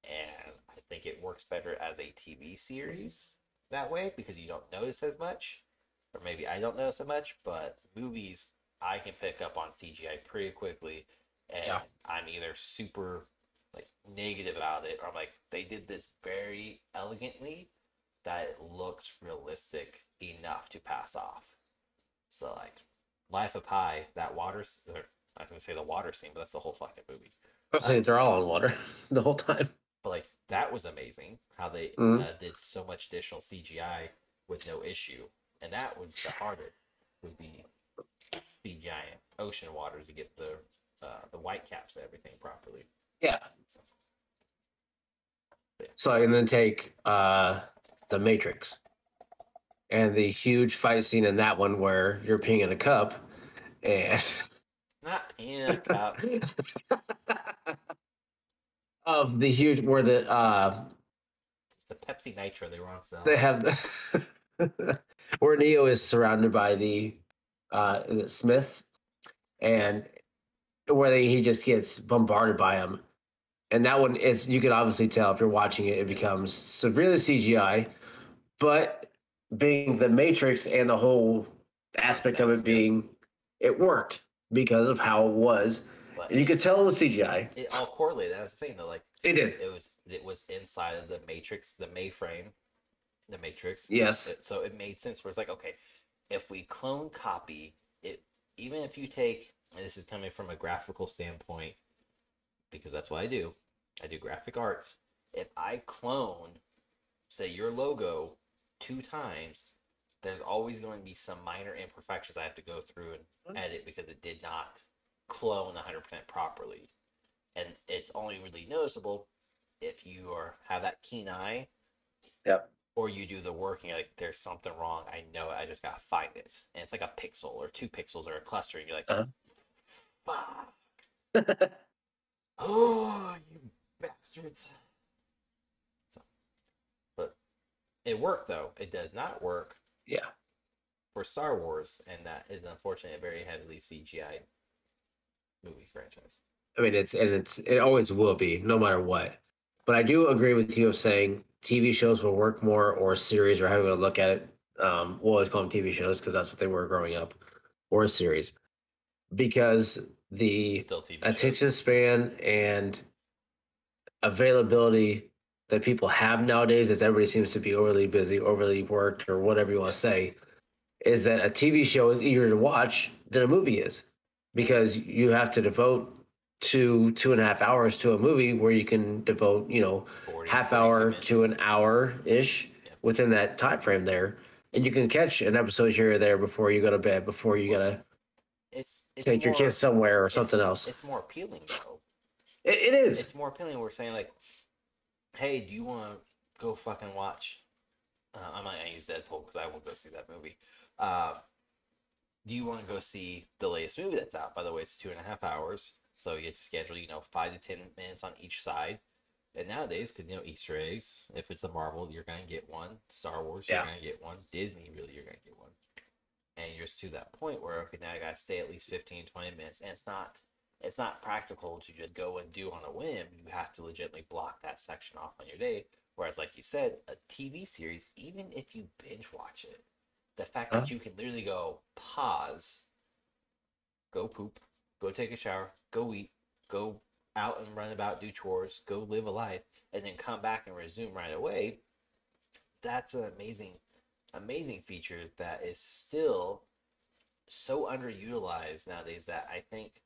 And I think it works better as a TV series that way because you don't notice as much. Or maybe I don't notice as much, but movies I can pick up on CGI pretty quickly and Yeah. I'm either super like negative about it or I'm like, they did this very elegantly that it looks realistic enough to pass off. So like Life of Pi, that water or I was gonna say the water scene, but that's the whole fucking movie. I'm saying they're all on water the whole time. But like that was amazing how they Mm. did so much additional CGI with no issue, and that was the hardest would be CGI in ocean waters to get the white caps and everything properly. Yeah. So, So and then take the Matrix and the huge fight scene in that one where you're peeing in a cup and not in a cup. of the huge where It's a Pepsi Nitro they were on sale. they have the where Neo is surrounded by the is it Smiths and where he just gets bombarded by them. And that one is you can obviously tell if you're watching it, it becomes severely CGI, but being the Matrix and the whole aspect of it being it worked because of how it was. But And you could tell it was CGI. it all correlated. That was the thing though. Like It did. it was inside of the Matrix, the mainframe, the Matrix. Yes. So it made sense where it's like, okay, if we clone copy it, even if you take, and this is coming from a graphical standpoint, because that's what I do graphic arts. If I clone, say, your logo 2 times, there's always going to be some minor imperfections I have to go through and edit because it did not clone 100% properly. And it's only really noticeable if you have that keen eye. Yep. Or you do the work and you're like, there's something wrong. I know it. I just gotta find it. And it's like a pixel or 2 pixels or a cluster, and you're like, fuck. Oh, you bastards. So, but it worked though. It does not work Yeah. for Star Wars, and that is unfortunately a very heavily CGI movie franchise. I mean, it always will be, no matter what. But I do agree with you of saying TV shows will work more, or series, or however you look at it. We'll always call them TV shows because that's what they were growing up, or a series, because the Still TV attention shows. span and availability that people have nowadays, as everybody seems to be overly busy, overly worked, or whatever you want to say, is that a TV show is easier to watch than a movie is, because you have to devote 2.5 hours to a movie where you can devote 40, half 42 hour minutes. to an hour ish within that time frame there, and you can catch an episode here or there before you go to bed, before you gotta It's take your kids somewhere or something else. It's more appealing though. It is. It's more appealing. We're saying like, hey, do you want to go fucking watch? I'm not gonna use Deadpool because I won't go see that movie. Do you want to go see the latest movie that's out? By the way, it's 2.5 hours, so you get to schedule 5 to 10 minutes on each side. And nowadays, because Easter eggs, if it's a Marvel, you're gonna get one. Star Wars, you're gonna get one. Disney, really, you're gonna get one. And you're just to that point where okay, now I gotta stay at least 15, 20 minutes, and it's not practical to just go and do on a whim. You have to legitimately block that section off on your day. Whereas, like you said, a TV series, even if you binge watch it, the fact that you can literally go pause, go poop, go take a shower, go eat, go out and run about, do chores, go live a life, and then come back and resume right away. That's an amazing feature that is still so underutilized nowadays that I think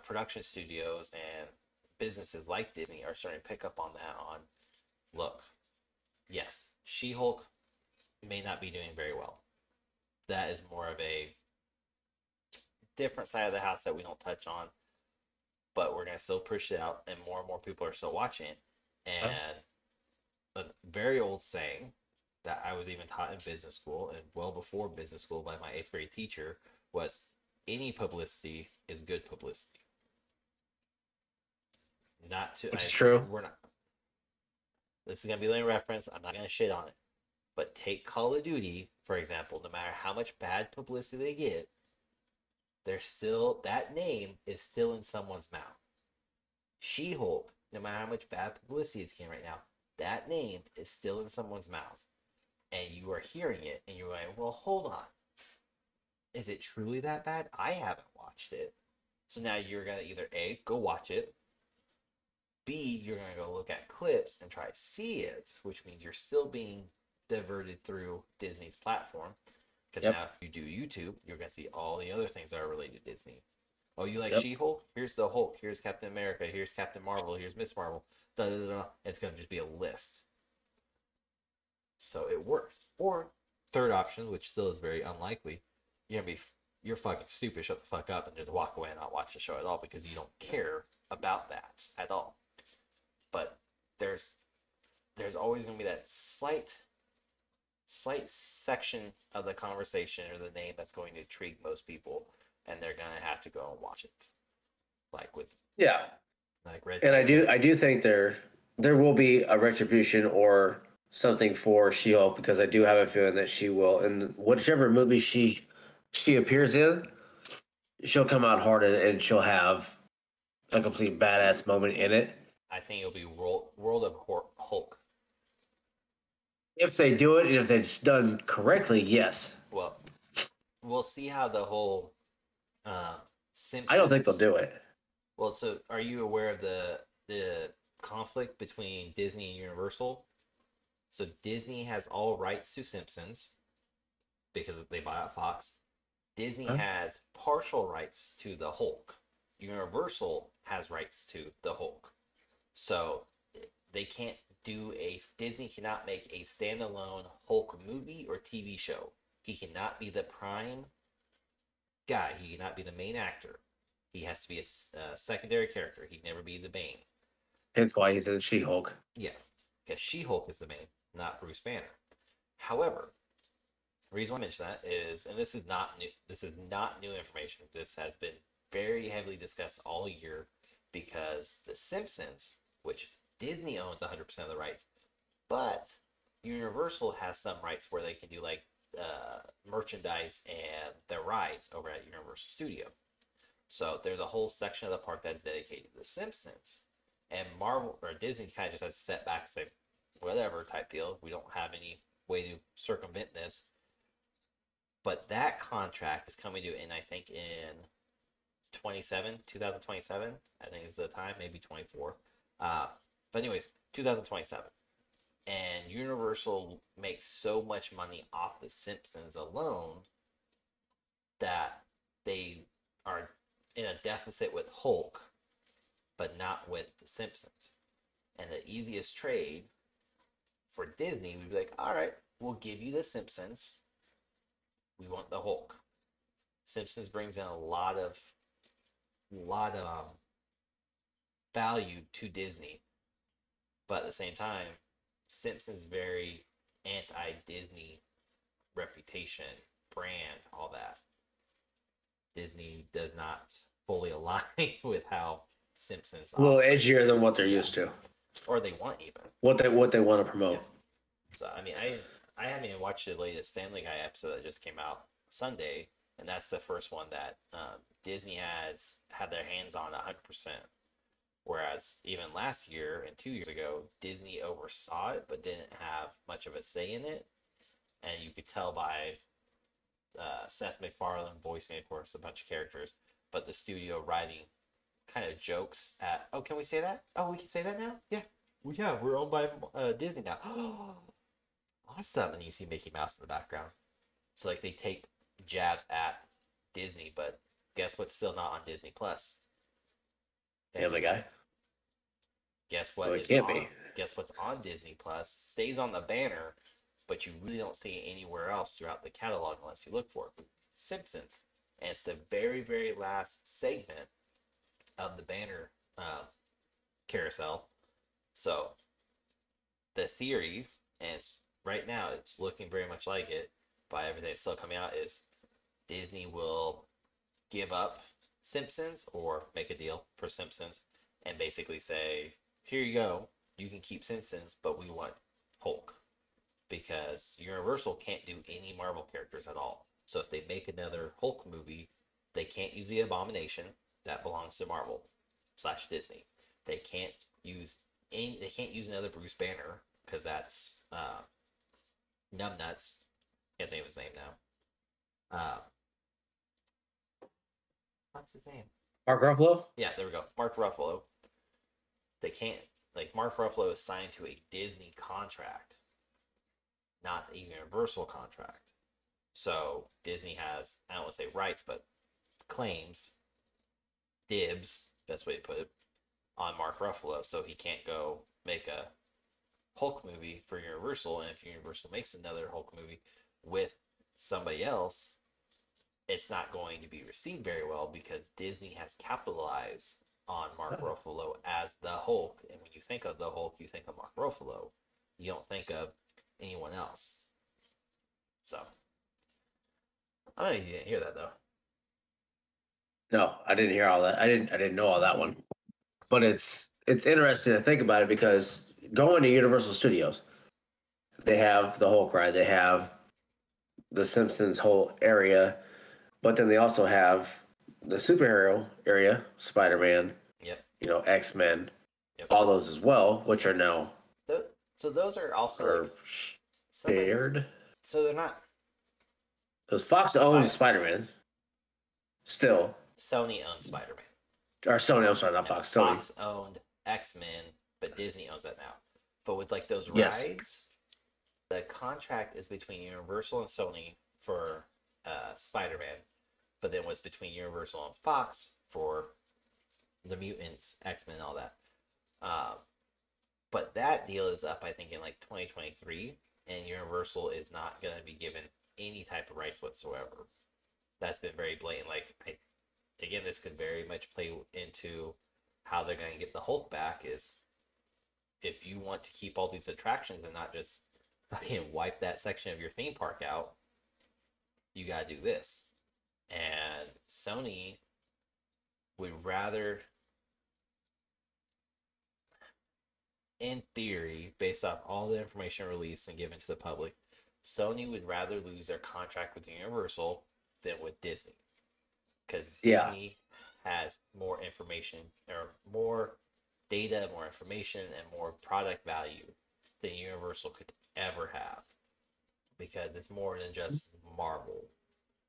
production studios and businesses like Disney are starting to pick up on that. Look, yes, She-Hulk may not be doing very well. That is more of a different side of the house that we don't touch on, but we're gonna still push it out, and more people are still watching it. And a very old saying that I was even taught in business school and well before business school by my 8th grade teacher was any publicity is good publicity. Not to, Which is true. we're not. This is gonna be a reference. I'm not gonna shit on it, but take Call of Duty for example. No matter how much bad publicity they get, there's still that name is still in someone's mouth. She-Hulk, no matter how much bad publicity is getting right now, that name is still in someone's mouth, and you are hearing it, and you're like, well, hold on. Is it truly that bad? I haven't watched it. So now you're going to either A, go watch it, B, you're going to go look at clips and try to see it, which means you're still being diverted through Disney's platform. Because now if you do YouTube, you're going to see all the other things that are related to Disney. Oh, you like She-Hulk? Here's the Hulk. Here's Captain America. Here's Captain Marvel. Here's Miss Marvel. Da, da, da, da. It's going to just be a list. So it works. Or third option, which still is very unlikely, you're fucking stupid. Shut the fuck up and just walk away and not watch the show at all because you don't care about that at all. But there's always going to be that slight section of the conversation or the name that's going to intrigue most people, and they're gonna have to go and watch it. Like with like Red. And I do think there will be a retribution or something for She-Hulk, because I do have a feeling that she will, in whichever movie she appears in, she'll come out hard and she'll have a complete badass moment in it. I think it'll be World of Hulk. If they do it, and if it's done correctly, yes. Well, we'll see how the whole Simpsons. I don't think they'll do it. Well, so are you aware of the conflict between Disney and Universal? So Disney has all rights to Simpsons because they bought out Fox. Disney has partial rights to the Hulk. Universal has rights to the Hulk. So they can't Disney cannot make a standalone Hulk movie or TV show. He cannot be the prime guy. He cannot be the main actor. He has to be a secondary character. He'd never be the main. Hence why he's in She-Hulk. Yeah, because She-Hulk is the main, not Bruce Banner. However, the reason why I mention that is, and this is not new. This is not new information. This has been very heavily discussed all year because The Simpsons, which Disney owns 100% of the rights, but Universal has some rights where they can do like merchandise and their rides over at Universal Studio. So there's a whole section of the park that's dedicated to The Simpsons, and Marvel or Disney kind of just has set back and say, whatever type deal. We don't have any way to circumvent this. But that contract is coming to end, I think, in 2027. I think is the time, maybe 24. But anyways, 2027. And Universal makes so much money off The Simpsons alone that they are in a deficit with Hulk, but not with The Simpsons. And the easiest trade for Disney would be like, all right, we'll give you The Simpsons. We want the Hulk. Simpsons brings in a lot of value to Disney. But at the same time, Simpsons very anti-Disney reputation, brand, all that. Disney does not fully align with how Simpsons a little edgier than what they're used to, or they want even what they want to promote. Yeah. So I mean, I haven't even watched the latest Family Guy episode that just came out Sunday, and that's the first one that Disney has had their hands on 100%. Whereas even last year and 2 years ago, Disney oversaw it but didn't have much of a say in it, and you could tell by Seth MacFarlane voicing, of course, a bunch of characters, but the studio writing kind of jokes at, oh, can we say that? Oh, we can say that now? Yeah. Well, yeah, we're owned by Disney now. Awesome. And you see Mickey Mouse in the background. So, like, they take jabs at Disney, but guess what's still not on Disney Plus? Family Guy. Guess what? Well, it can't be. Guess what's on Disney Plus? Stays on the banner, but you really don't see it anywhere else throughout the catalog unless you look for it. Simpsons. And it's the very, very last segment of the banner carousel. So the theory, and right now it's looking very much like it by everything that's still coming out, is Disney will give up Simpsons or make a deal for Simpsons and basically say, here you go, you can keep Simpsons, but we want Hulk. Because Universal can't do any Marvel characters at all. So if they make another Hulk movie, they can't use the Abomination. That belongs to Marvel / Disney. They can't use another Bruce Banner because that's Numbnuts. Can't think of his name now. What's his name? Mark Ruffalo? Yeah, there we go. Mark Ruffalo. They can't, like, Mark Ruffalo is signed to a Disney contract, not a Universal contract. So Disney has, I don't want to say rights, but claims, dibs, best way to put it, on Mark Ruffalo. So he can't go make a Hulk movie for Universal. And if Universal makes another Hulk movie with somebody else, it's not going to be received very well because Disney has capitalized on Mark Ruffalo as the Hulk. And when you think of the Hulk, you think of Mark Ruffalo. You don't think of anyone else. So, I don't know if you didn't hear that though. No, I didn't hear all that. I didn't know all that one. But it's interesting to think about it because going to Universal Studios, they have the Hulk ride, they have the Simpsons whole area, but then they also have the superhero area, Spider-Man, Yep. X-Men, Yep. all those as well, which are now So those are also shared. So they're not. Because Fox owns Spider-Man. Still. Sony owns Spider-Man. Or Sony, I'm sorry, not Fox. Sony. Fox owned X-Men, but Disney owns that now. But with like those rides, the contract is between Universal and Sony for Spider-Man, but then what's between Universal and Fox for the Mutants, X-Men, and all that. But that deal is up, I think, in like 2023, and Universal is not going to be given any type of rights whatsoever. That's been very blatant. Like, again, this could very much play into how they're going to get the Hulk back. Is if you want to keep all these attractions and not just fucking wipe that section of your theme park out, you got to do this. And Sony would rather, in theory, based off all the information released and given to the public, Sony would rather lose their contract with Universal than with Disney. Because Disney has more information, or more data, more information, and more product value than Universal could ever have. Because it's more than just Marvel.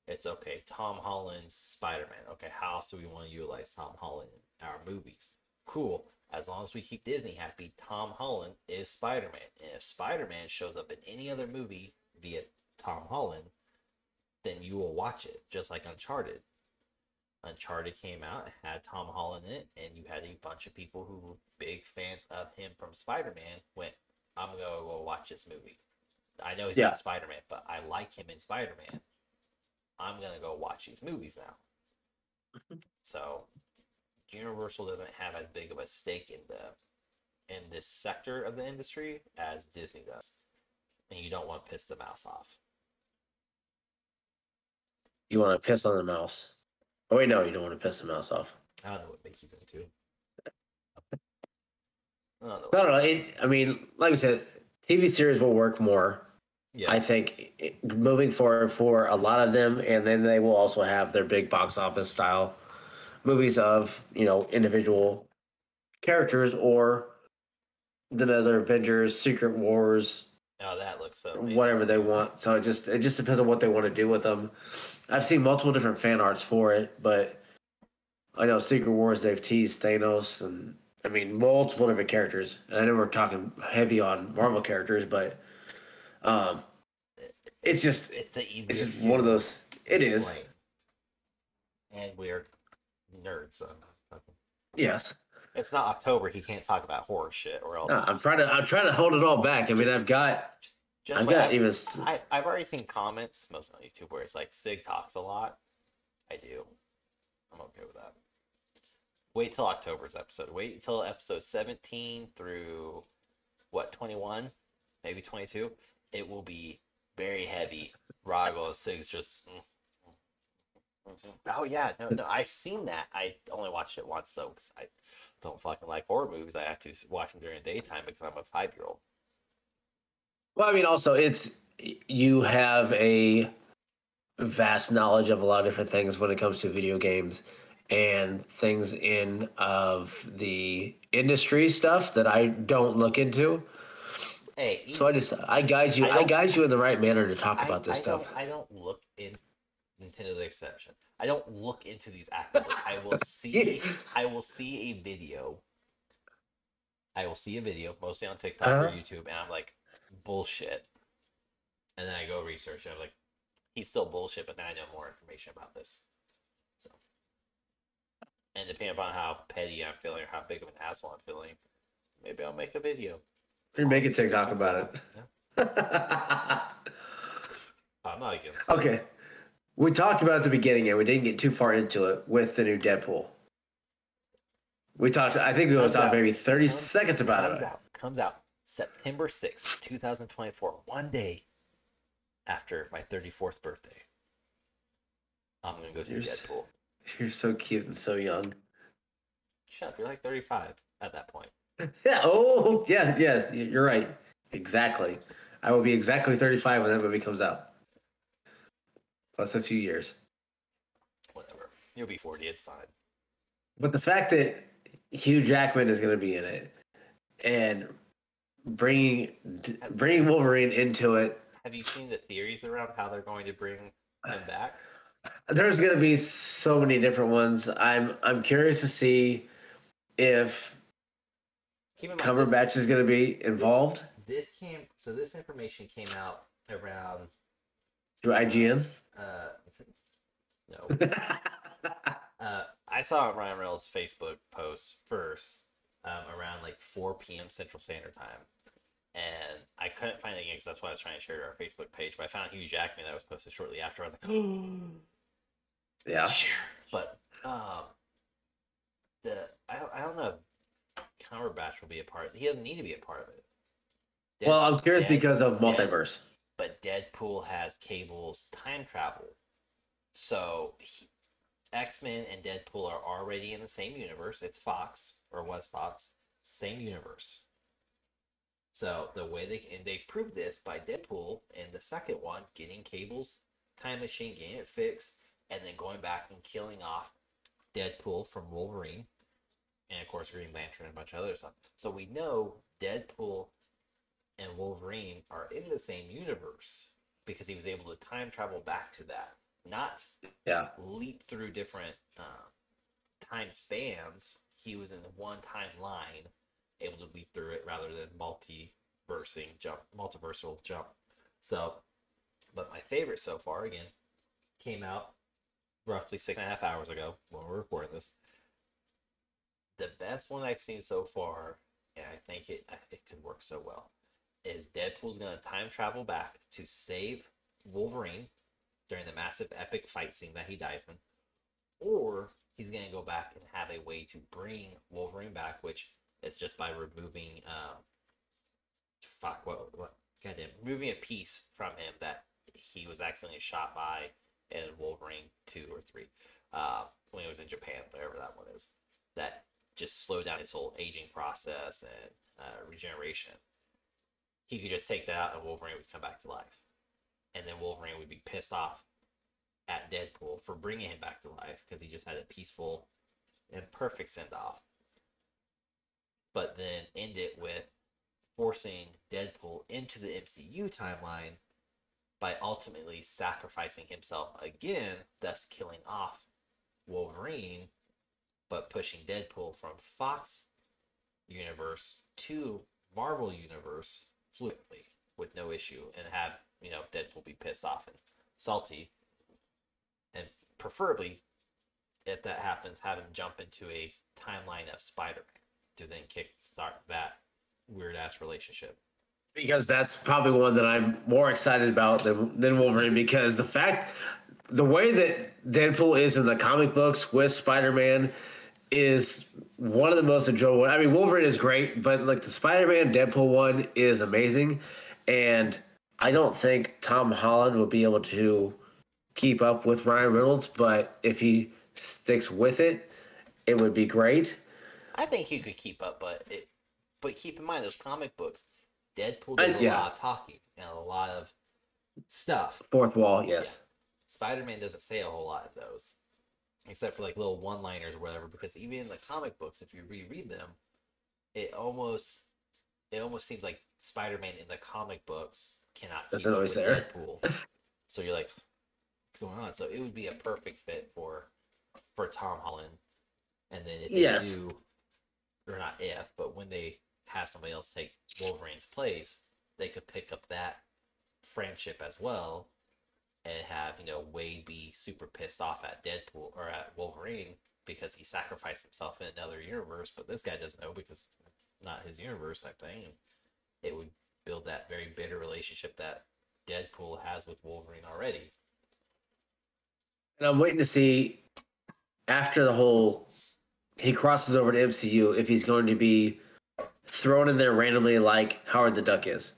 It's, okay, Tom Holland's Spider-Man. Okay, how else do we want to utilize Tom Holland in our movies? Cool. As long as we keep Disney happy, Tom Holland is Spider-Man. And if Spider-Man shows up in any other movie via Tom Holland, then you will watch it, just like Uncharted. Uncharted came out and had Tom Holland in it, and you had a bunch of people who were big fans of him from Spider-Man went, I'm going to go watch this movie. I know he's not Spider-Man, but I like him in Spider-Man. I'm going to go watch these movies now. So Universal doesn't have as big of a stake in this sector of the industry as Disney does. And you don't want to piss the mouse off. You want to piss on the mouse. Oh, wait, no, you don't want to piss the mouse off. I don't know what Mickey's into. I don't know. I mean, like we said, TV series will work more. Yeah. I think moving forward for a lot of them, and then they will also have their big box office style movies of, individual characters or the other Avengers, Secret Wars. Oh, that looks so amazing. Whatever they want. So it just depends on what they want to do with them. I've seen multiple different fan arts for it, but I know Secret Wars, they've teased Thanos and, I mean, multiple different characters. And I know we're talking heavy on Marvel characters, but it's just one of those. It is. And we're nerds, so. Yes. It's not October. He can't talk about horror shit, or else. No, I'm trying to hold it all back. I mean, I've already seen comments, mostly on YouTube, where it's like Sig talks a lot. I do. I'm okay with that. Wait till October's episode. Wait until episode 17 through 21, maybe 22. It will be very heavy. Roggle and Sig's just. Oh yeah, no, I've seen that. I only watched it once though, because I don't fucking like horror movies. I have to watch them during the daytime because I'm a 5-year-old. Well, I mean, also you have a vast knowledge of a lot of different things when it comes to video games and things in of the industry stuff that I don't look into. Hey, So I I don't, guide you in the right manner to talk about this stuff. I don't look in Nintendo the exception. I don't look into these actively. I will see a video. I will see a video, mostly on TikTok or Uh-huh. YouTube, and I'm like, bullshit. And then I go research, and I'm like, he's still bullshit, but now I know more information about this. So, and depending upon how petty I'm feeling or how big of an asshole I'm feeling, maybe I'll make a video. You're making TikTok about Yeah. it. I'm not against it. Okay. We talked about it at the beginning and we didn't get too far into it with the new Deadpool. I think we will talk maybe 30 seconds about it. Comes out September 6th, 2024, one day after my 34th birthday. I'm going to go see Deadpool. You're so cute and so young. Shut up, you're like 35 at that point. Yeah. Oh, yeah. You're right. Exactly. I will be exactly 35 when that movie comes out. Plus a few years. Whatever. You'll be 40. It's fine. But the fact that Hugh Jackman is going to be in it and bringing Wolverine into it. Have you seen the theories around how they're going to bring him back? There's going to be so many different ones. I'm curious to see if Cumberbatch is going to be involved. This information came out around through IGN. No. I saw Ryan Reynolds' Facebook post first around like 4 p.m. Central Standard Time. And I couldn't find it again because that's why I was trying to share to our Facebook page. But I found Hugh Jackman that was posted shortly after. I was like, oh, yeah. Sure. But I don't know if Cumberbatch will be a part. He doesn't need to be a part of it. Well, I'm curious because of multiverse. But Deadpool has Cable's time travel. So X-Men and Deadpool are already in the same universe. It's Fox, or was Fox. Same universe. So the way they proved this by Deadpool in the second one, getting Cable's time machine, getting it fixed, and then going back and killing off Deadpool from Wolverine, and of course Green Lantern and a bunch of other stuff. So we know Deadpool and Wolverine are in the same universe because he was able to time travel back to that, not leap through different time spans. He was in one timeline, able to leap through it rather than multiversal jump. So, but my favorite so far, again, came out roughly 6.5 hours ago when we're recording this. The best one I've seen so far, and I think it could work so well, is Deadpool's going to time travel back to save Wolverine during the massive epic fight scene that he dies in, or he's going to go back and have a way to bring Wolverine back, which is just by removing removing a piece from him that he was accidentally shot by in Wolverine 2 or 3 when he was in Japan, wherever that one is, that just slowed down his whole aging process and regeneration. He could just take that out and Wolverine would come back to life. And then Wolverine would be pissed off at Deadpool for bringing him back to life because he just had a peaceful and perfect send-off. But then end it with forcing Deadpool into the MCU timeline by ultimately sacrificing himself again, thus killing off Wolverine, but pushing Deadpool from Fox universe to Marvel universe fluently with no issue, and have Deadpool be pissed off and salty, and preferably if that happens, have him jump into a timeline of Spider-Man to then kickstart that weird ass relationship. Because that's probably one that I'm more excited about than Wolverine, because the way that Deadpool is in the comic books with Spider-Man is one of the most enjoyable. I mean, Wolverine is great, but like the Spider-Man Deadpool one is amazing. And I don't think Tom Holland will be able to keep up with Ryan Reynolds, but if he sticks with it, it would be great. I think he could keep up, but keep in mind those comic books. Deadpool does a Yeah, lot of talking and a lot of stuff. fourth wall, Yeah, yes. Spider-Man doesn't say a whole lot of those, except for like little one-liners or whatever. Because even in the comic books, if you reread them, it almost seems like Spider-Man in the comic books cannot That's keep up always with there. Deadpool. So you're like, what's going on? So it would be a perfect fit for Tom Holland. And then if they Yes. do, or not if, but when they have somebody else take Wolverine's place, they could pick up that friendship as well and have, Wade be super pissed off at Deadpool or at Wolverine because he sacrificed himself in another universe, but this guy doesn't know because it's not his universe type thing. And it would build that very bitter relationship that Deadpool has with Wolverine already. And I'm waiting to see after the whole he crosses over to MCU if he's going to be thrown in there randomly like Howard the Duck is.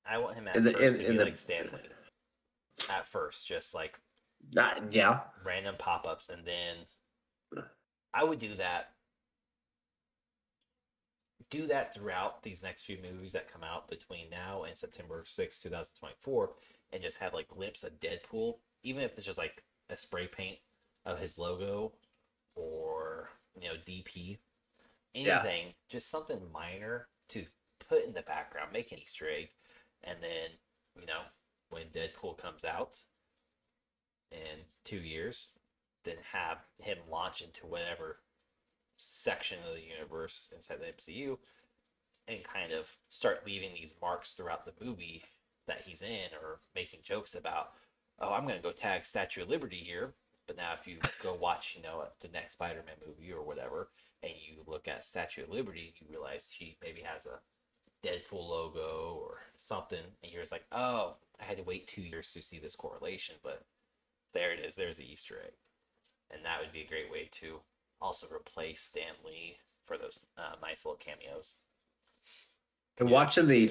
I want him at In the first to in be the like Stanley. At first, just like not yeah. random pop-ups, and then I would do that. Do that throughout these next few movies that come out between now and September 6th, 2024, and just have like glimpse of Deadpool, even if it's just like a spray paint of his logo or DP, Yeah. anything, just something minor to put in the background, make an Easter egg, and then when Deadpool comes out in 2 years, then have him launch into whatever section of the universe inside the MCU and kind of start leaving these marks throughout the movie that he's in or making jokes about, oh, I'm going to go tag Statue of Liberty here. But now if you go watch, the next Spider-Man movie or whatever, and you look at Statue of Liberty, you realize she maybe has a Deadpool logo or something, and you're just like, oh, I had to wait 2 years to see this correlation, but there it is. There's the Easter egg. And that would be a great way to also replace Stan Lee for those nice little cameos. And watching the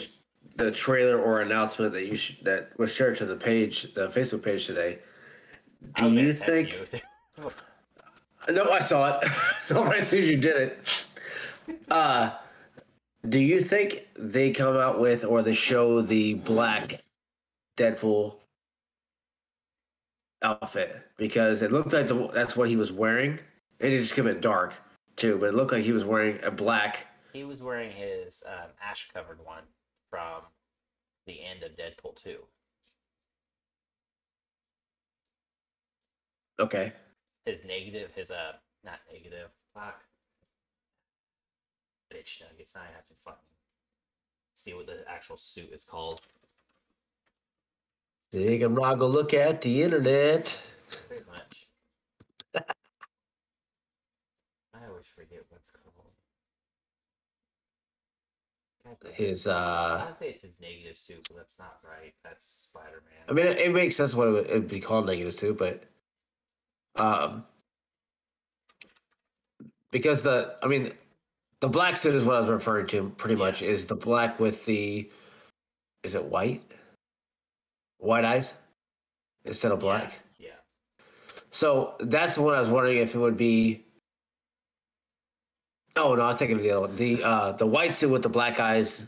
trailer or announcement that that was shared to the Facebook page today. I was gonna text you. No, I saw it. So as soon as you did it, do you think they come out with or they show the black Deadpool outfit? Because it looked like that's what he was wearing. It just came in dark too, but it looked like he was wearing a black. He was wearing his ash-covered one from the end of Deadpool 2. Okay. His negative, not negative. Fuck. Bitch nuggets. Now I have to fucking see what the actual suit is called. Sig and Roggle look at the internet. Pretty much. I always forget what's called. His I would say it's his negative suit, but that's not right. That's Spider-Man. I mean, it makes sense what it would be called negative too, but because the black suit is what I was referring to pretty much is the black with is it white eyes instead of black? Yeah. So that's the one I was wondering if it would be. Oh no, I'm thinking of the other one. The white suit with the black eyes,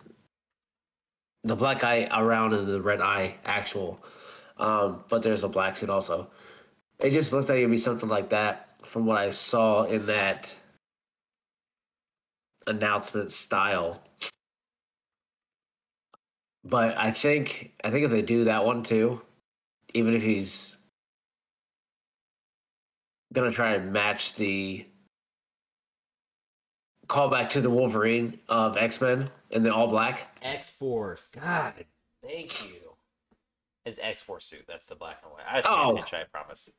the black eye around and the red eye actual. But there's a black suit also. It just looked like it'd be something like that from what I saw in that announcement style. But I think if they do that one too, even if he's gonna try and match the callback to the Wolverine of X-Men in the all black. X-Force. God, thank you. His X-Force suit. That's the black and white. I just pay attention, I promise.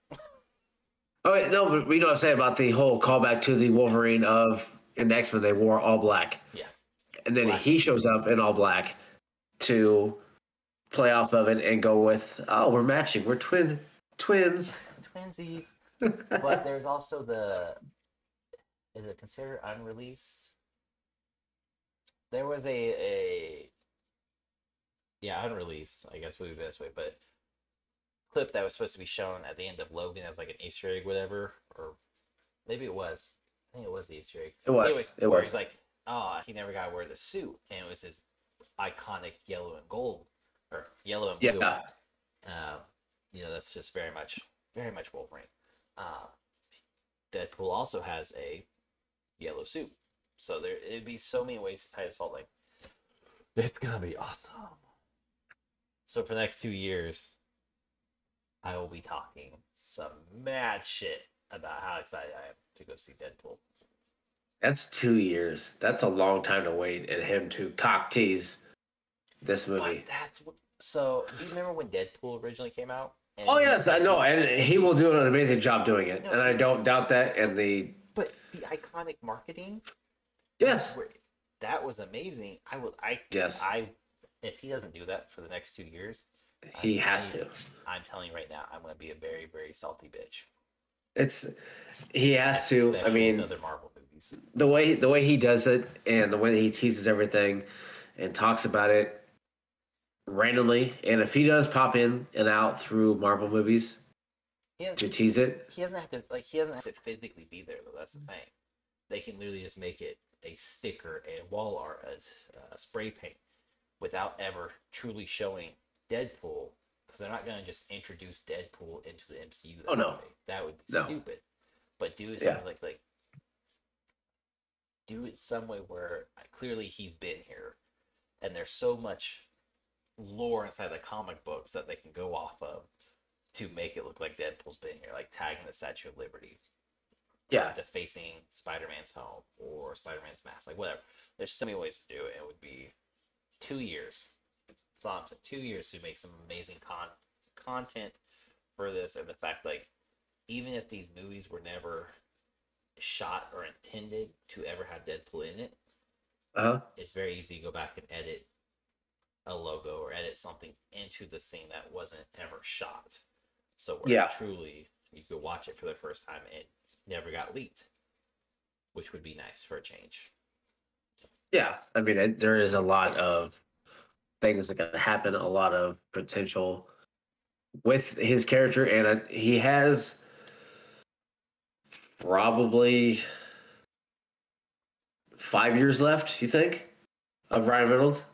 Oh wait, no, but we know what I'm saying about the whole callback to the Wolverine of in X-Men. They wore all black. Yeah. And then he shows up in all black to play off of it and go with, oh, we're matching. We're twins. Twinsies. But there's also is it considered unreleased? There was unreleased, I guess would be the best way, but clip that was supposed to be shown at the end of Logan as like an Easter egg, whatever, or maybe it was. I think it was the Easter egg. It was. Anyways, It where was. he's like, oh, he never got to wear the suit, and it was his iconic yellow and gold, or yellow and blue. Yeah. That's just very much Wolverine. Deadpool also has a yellow suit, so it'd be so many ways to tie this all. Like, it's gonna be awesome. So for the next 2 years, I will be talking some mad shit about how excited I am to go see Deadpool. That's 2 years. That's a long time to wait and him to cock tease this movie. But that's what. So, do you remember when Deadpool originally came out? Oh yes, I know, and he will do an amazing job doing it, No, and I don't doubt that. And but the iconic marketing, yes, that was amazing. Yes. If he doesn't do that for the next 2 years, he has to. I'm telling you right now, I'm going to be a very, very salty bitch. He has to. I Especially mean, with other Marvel movies. the way he does it, and the way that he teases everything, and talks about it randomly, and if he does pop in and out through Marvel movies to tease it, He doesn't have to physically be there though. That's the thing. They can literally just make it a sticker, a wall art, a spray paint, without ever truly showing Deadpool, because they're not going to just introduce Deadpool into the MCU. That would be stupid. But do it something like do it some way where clearly he's been here, and there's so much lore inside the comic books that they can go off of to make it look like Deadpool's been here, like tagging the Statue of Liberty, defacing Spider-Man's home or Spider-Man's mask, like whatever. There's so many ways to do it. It would be 2 years. So I'm saying 2 years to make some amazing content for this, and the fact like even if these movies were never shot or intended to ever have Deadpool in it, it's very easy to go back and edit a logo or edit something into the scene that wasn't ever shot. So where truly you could watch it for the first time and it never got leaked, which would be nice for a change. So. Yeah, I mean, there is a lot of things that can happen, a lot of potential with his character, and he has probably 5 years left, you think, of Ryan Reynolds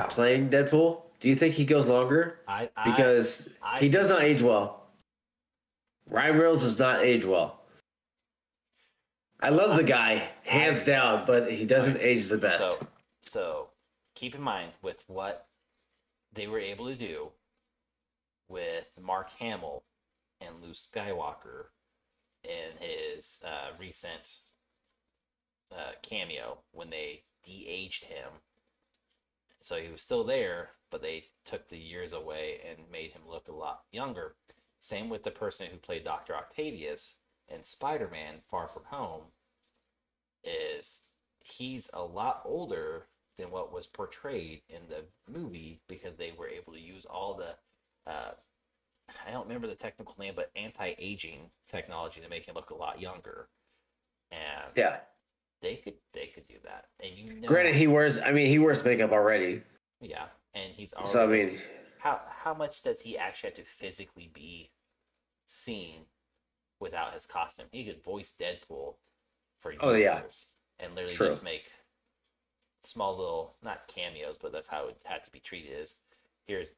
playing Deadpool? Do you think he goes longer? Because he does not age well. Ryan Reynolds does not age well. I love the guy, hands down, but he doesn't age the best. So keep in mind with what they were able to do with Mark Hamill and Luke Skywalker in his recent cameo when they de-aged him. So he was still there, but they took the years away and made him look a lot younger. Same with the person who played Dr. Octavius in Spider-Man Far From Home. He's a lot older than what was portrayed in the movie because they were able to use all the I don't remember the technical name, but anti-aging technology to make him look a lot younger. And they could do that. And granted, he wears makeup already. Yeah, and he's already. So I mean, how much does he actually have to physically be seen without his costume? He could voice Deadpool for years and literally just make small little, not cameos, but that's how it had to be treated. Is here's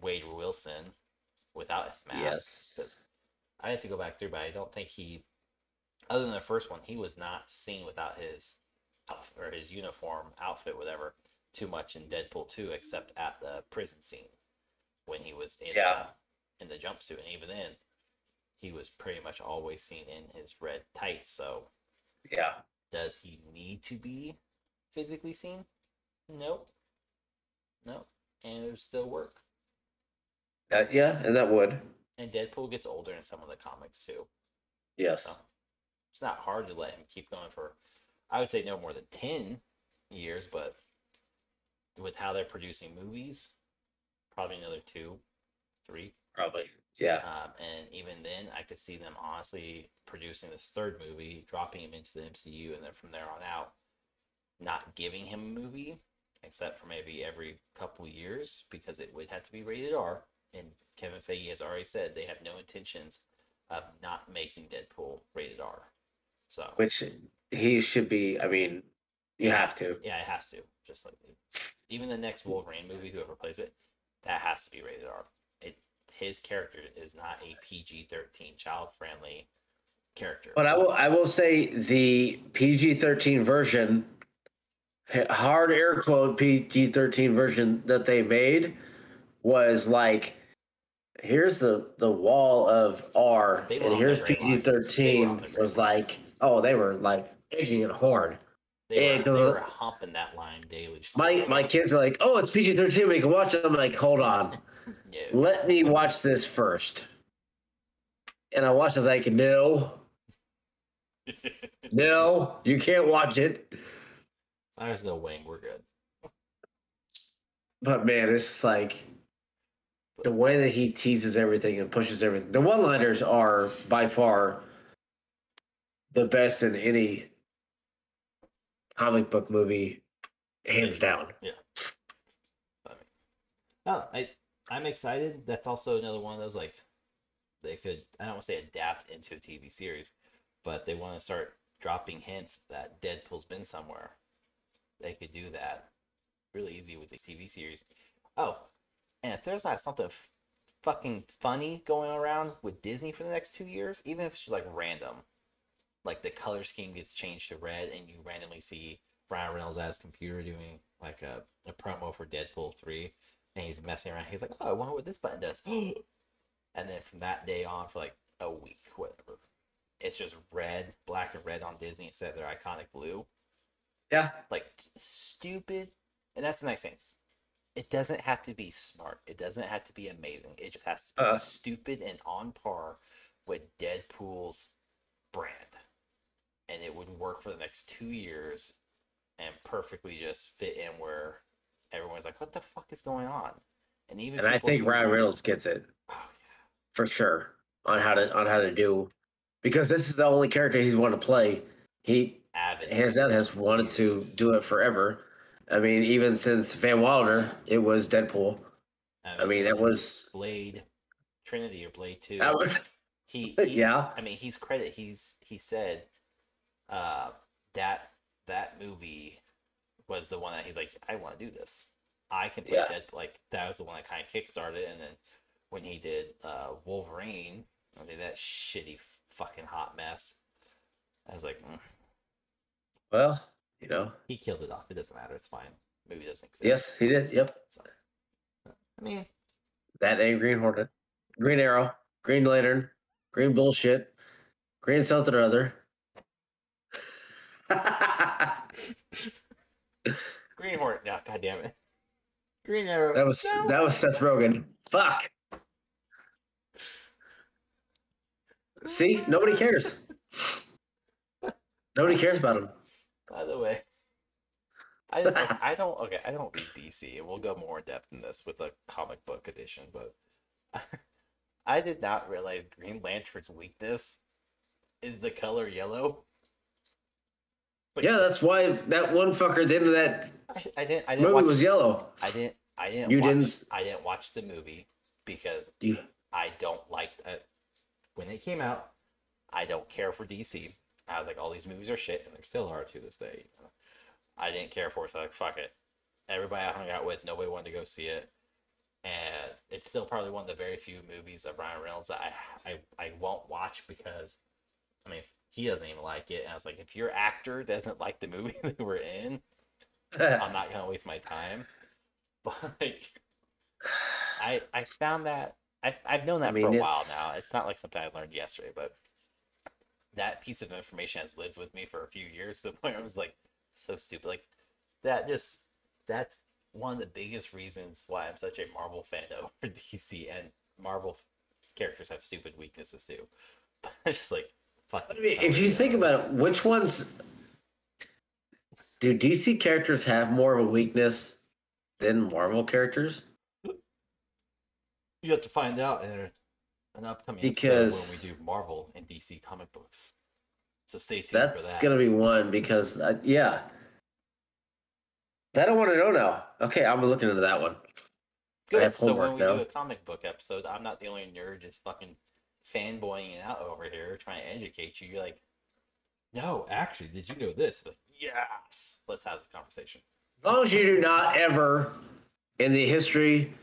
Wade Wilson without his mask. Because I had to go back through, but I don't think he, other than the first one, he was not seen without his or his uniform outfit, whatever, too much in Deadpool 2, except at the prison scene when he was in the jumpsuit, and even then, he was pretty much always seen in his red tights. So, does he need to be physically seen? Nope. And it would still work. And that would. And Deadpool gets older in some of the comics too. Yes. So it's not hard to let him keep going for, I would say, no more than 10 years, but with how they're producing movies, probably another 2, 3. Probably. Yeah. And even then, I could see them honestly producing this third movie, dropping him into the MCU, and then from there on out, not giving him a movie, except for maybe every couple years, because it would have to be rated R. and Kevin Feige has already said they have no intentions of not making Deadpool rated R. So, which he should be. I mean, you have to. Yeah, it has to. Just like even the next Wolverine movie, whoever plays it, that has to be rated R. His character is not a PG-13 child-friendly character. But I will say the PG-13 version, hard air quote PG-13 version that they made was like, here's the wall of R, and here's PG-13 was like, oh, they were like edging it hard. They were humping that line daily. My kids are like, oh, it's PG-13, we can watch it. I'm like, hold on. Let me watch this first. And I watched it, like, no. No, you can't watch it. There's no wing, we're good. But man, it's just like the way that he teases everything and pushes everything. The one-liners are by far the best in any comic book movie, hands down. Yeah. No, I'm excited. That's also another one of those, like, they could, I don't want to say adapt into a TV series, but they want to start dropping hints that Deadpool's been somewhere. They could do that really easy with these TV series. Oh, and if there's not something fucking funny going around with Disney for the next 2 years, even if it's just like random, like the color scheme gets changed to red and you randomly see Ryan Reynolds' as computer doing like a promo for Deadpool 3, and he's messing around. He's like, oh, I wonder what this button does. And then from that day on for like a week, whatever, it's just red, black and red on Disney instead of their iconic blue. Yeah. Like, stupid. And that's the nice thing. It doesn't have to be smart. It doesn't have to be amazing. It just has to be stupid and on par with Deadpool's brand. And it would work for the next 2 years and perfectly just fit in where everyone's like, what the fuck is going on? And I think Ryan Reynolds gets it. Oh, yeah. For sure. On how to do, because this is the only character he's wanted to play. He hands down has wanted to do it forever. I mean, even since Van Wilder, it was Deadpool. I mean, that was Blade Trinity or Blade 2. Yeah. I mean, he said that movie was the one that he's like, I want to do this. I can play Deadpool. Like, that was the one that kind of kickstarted. And then when he did Wolverine, I mean, that shitty fucking hot mess, I was like, well, you know, he killed it off. It doesn't matter. It's fine. Movie doesn't exist. Yes, he did. Yep. So, I mean, that ain't Green Hornet, Green Arrow, Green Lantern, Green bullshit, Green something or other. Green Hornet. No, God damn it. Green Arrow. That was Seth Rogen. Fuck. See, nobody cares. Nobody cares about him. By the way, I don't read DC, and we'll go more in depth in this with the comic book edition, but I did not realize Green Lantern's weakness is the color yellow. But yeah, that's why that one fucker at the end of that movie was yellow. I didn't watch the movie because I don't like it. When it came out, I don't care for DC. I was like, all these movies are shit, and they still are to this day. I didn't care for it, so I was like, fuck it. Everybody I hung out with, nobody wanted to go see it. And it's still probably one of the very few movies of Ryan Reynolds that I won't watch because, I mean, he doesn't even like it. And I was like, if your actor doesn't like the movie that we're in, I'm not going to waste my time. But, like, I found that, I've known that for a while now. It's not like something I learned yesterday, but that piece of information has lived with me for a few years to the point where I was like, so stupid. Like, that's one of the biggest reasons why I'm such a Marvel fan over DC, and Marvel characters have stupid weaknesses too. But I'm just like, fuck. I mean, if you think about it, which ones do DC characters have more of a weakness than Marvel characters? You have to find out in an upcoming episode when we do Marvel and DC comic books. So stay tuned for that. That's going to be one because, yeah. That I want to know now. Okay, I'm looking into that one. I Good. have So when homework we do now. a comic book episode, I'm not the only nerd just fucking fanboying it out over here trying to educate you. You're like, no, actually, did you know this? Like, yes. Let's have the conversation. As long as you do not ever, in the history,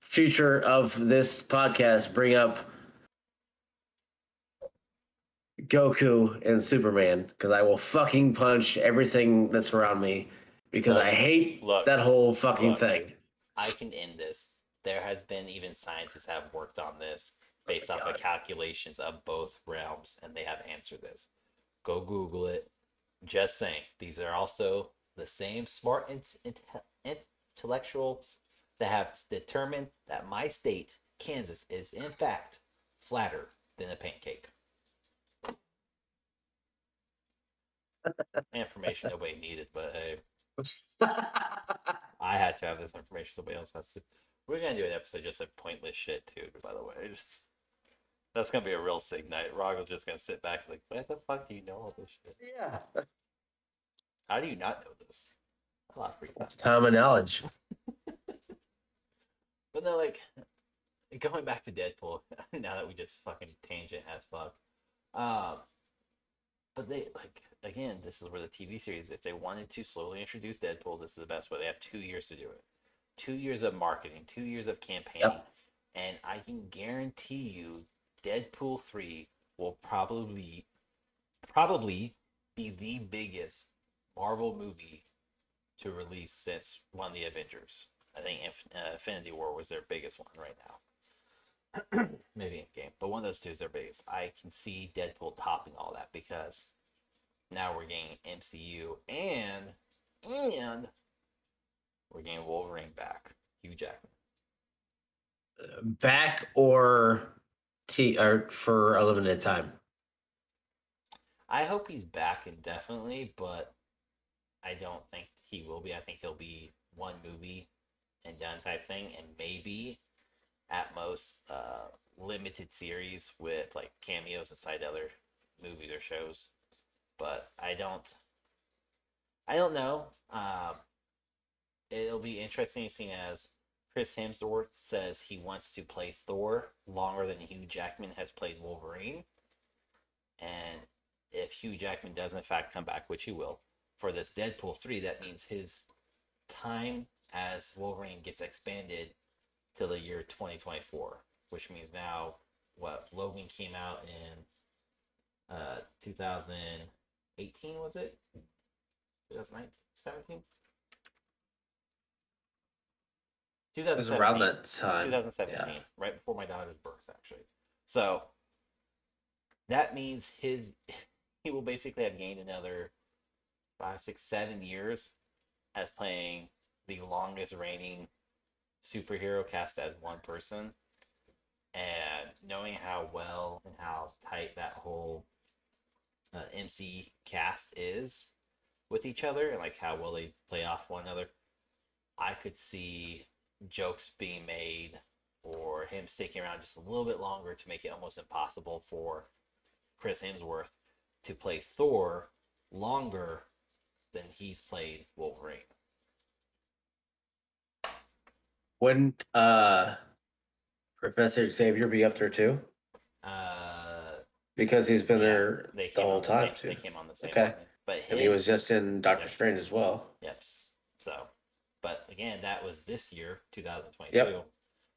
future of this podcast, bring up Goku and Superman, because I will fucking punch everything that's around me because I hate that whole fucking thing. I can end this. There has been even scientists have worked on this based Oh my off of God. calculations of both realms, and they have answered this. Go Google it. Just saying, these are also the same smart intellectuals that have determined that my state, Kansas, is in fact flatter than a pancake. Information nobody needed, but hey, I had to have this information. Somebody else has to. We're gonna do an episode just like pointless shit too. By the way, just that's gonna be a real sig night. Rog's just gonna sit back like, what the fuck do you know all this shit? Yeah. How do you not know this? A lot of free time. That's common knowledge. But no, like going back to Deadpool. Now that we just fucking tangent as fuck. But they like again, this is where the TV series. If they wanted to slowly introduce Deadpool, this is the best way. They have 2 years to do it. 2 years of marketing, 2 years of campaigning, and I can guarantee you, Deadpool 3 will probably be the biggest Marvel movie to release since one of the Avengers. I think Infinity War was their biggest one right now. Maybe in game, but one of those two is their biggest. I can see Deadpool topping all that because now we're getting MCU and we're getting Wolverine back. Hugh Jackman. Back or for a limited time. I hope he's back indefinitely, but I don't think he will be. I think he'll be one movie and done type thing, and maybe at most limited series with like cameos inside other movies or shows. But I don't know. It'll be interesting seeing as Chris Hemsworth says he wants to play Thor longer than Hugh Jackman has played Wolverine. And if Hugh Jackman does in fact come back, which he will, for this Deadpool 3, that means his time as Wolverine gets expanded to the year 2024, which means now Logan came out in 2018, was it? 2019, 17? It was around that time. 2017, yeah. Right before my daughter's birth, actually. So that means he will basically have gained another 5, 6, 7 years as playing the longest reigning superhero cast as one person. And knowing how well and how tight that whole MC cast is with each other and like how well they play off one another, I could see jokes being made or him sticking around just a little bit longer to make it almost impossible for Chris Hemsworth to play Thor longer than he's played Wolverine. Wouldn't Professor Xavier be up there too? Because he's been there the whole time too. They came on the same. Okay. One. But and he was just in Doctor Strange as well. Yep. So, but again, that was this year, 2022. Yep.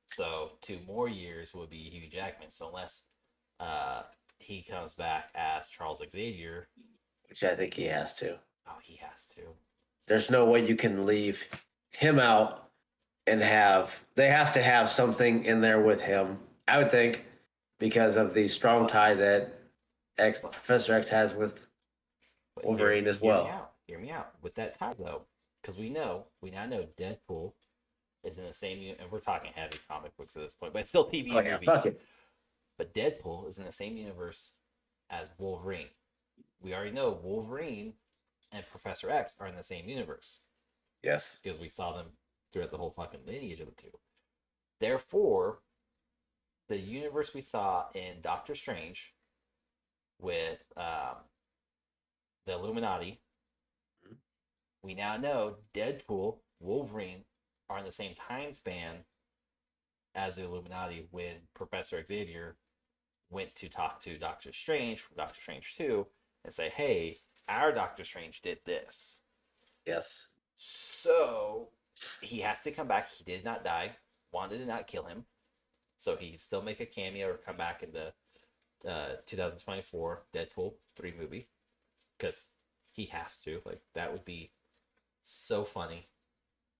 So 2 more years will be Hugh Jackman. So unless he comes back as Charles Xavier, which I think he has to. Oh, he has to. There's no way you can leave him out and they have to have something in there with him, I would think, because of the strong tie that Professor X has with Wolverine as well. Hear me out. With that tie, though, because we now know Deadpool is in the same, and we're talking heavy comic books at this point, but it's still TV and movies. Fuck it. But Deadpool is in the same universe as Wolverine. We already know Wolverine and Professor X are in the same universe. Yes. Because we saw them throughout the whole fucking lineage of the two. Therefore, the universe we saw in Doctor Strange with the Illuminati, we now know Deadpool, Wolverine are in the same time span as the Illuminati when Professor Xavier went to talk to Doctor Strange from Doctor Strange 2 and say, hey, our Doctor Strange did this. Yes. So he has to come back. He did not die. Wanda did not kill him. So he can still make a cameo or come back in the 2024 Deadpool 3 movie. Because he has to. Like, that would be so funny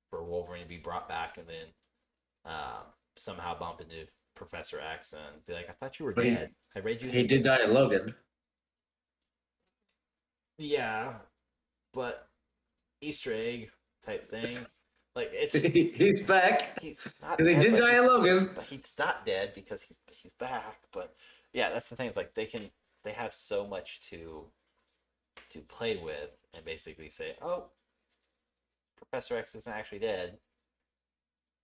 for Wolverine to be brought back and then somehow bump into Professor X and be like, I thought you were dead. I read you. He did die in Logan. Yeah, but Easter egg type thing. Like, it's he's back. he's not Because he did die in Logan. but he's not dead because he's back. But yeah, that's the thing. It's like they have so much to play with and basically say, oh, Professor X isn't actually dead,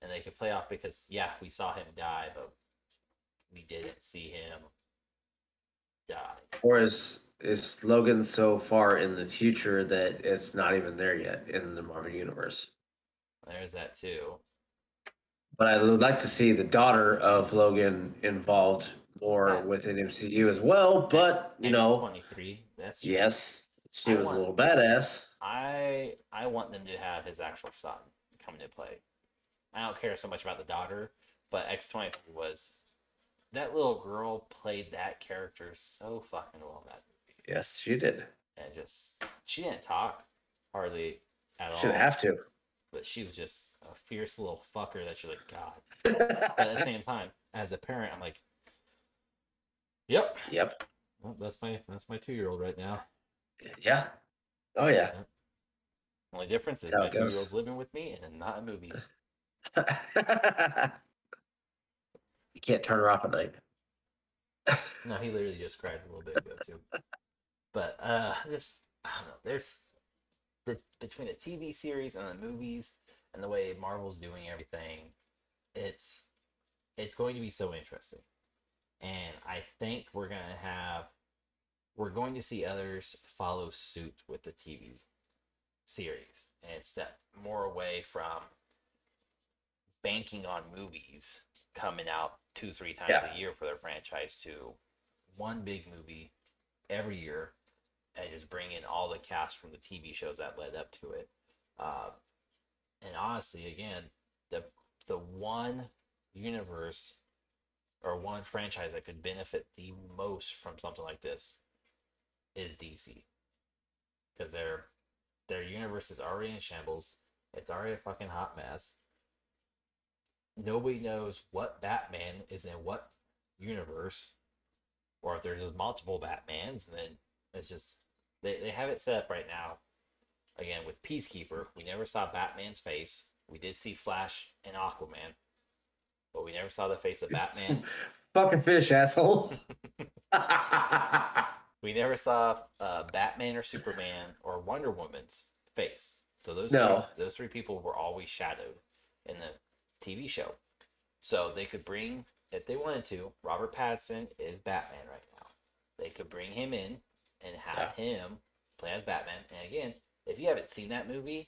and they can play off because yeah, we saw him die, but we didn't see him die. Or is Logan so far in the future that it's not even there yet in the Marvel Universe? There's that too. But I would like to see the daughter of Logan involved more within MCU as well. But you know, X-23. That's just, yes, she was a little badass. I want them to have his actual son come into play. I don't care so much about the daughter, but X-23 was that little girl played that character so fucking well in that movie. Yes, she did. And just she didn't talk hardly at all. Shouldn't have to. But she was just a fierce little fucker that you're like, God. But at the same time, as a parent, I'm like, yep. Well, that's my 2-year-old right now. Yeah. Oh yeah. Yep. Only difference is my 2-year-old's living with me and not a movie. You can't turn her off at night. No, he literally just cried a little bit ago too. But just I don't know. There's between the TV series and the movies and the way Marvel's doing everything, it's going to be so interesting. And I think we're going to see others follow suit with the TV series and step more away from banking on movies coming out 2-3 times a year for their franchise to one big movie every year and just bring in all the cast from the TV shows that led up to it. And honestly, again, the one universe or one franchise that could benefit the most from something like this is DC, because their universe is already in shambles. It's already a fucking hot mess. Nobody knows what Batman is in what universe, or if there's just multiple Batmans, and then it's just they have it set up right now. Again, with Peacekeeper, we never saw Batman's face. We did see Flash and Aquaman, but we never saw the face of Batman. Fucking fish, asshole. We never saw Batman or Superman or Wonder Woman's face. So those three people were always shadowed in the TV show. So they could bring, if they wanted to, Robert Pattinson is Batman right now. They could bring him in and have him play as Batman. And again, if you haven't seen that movie,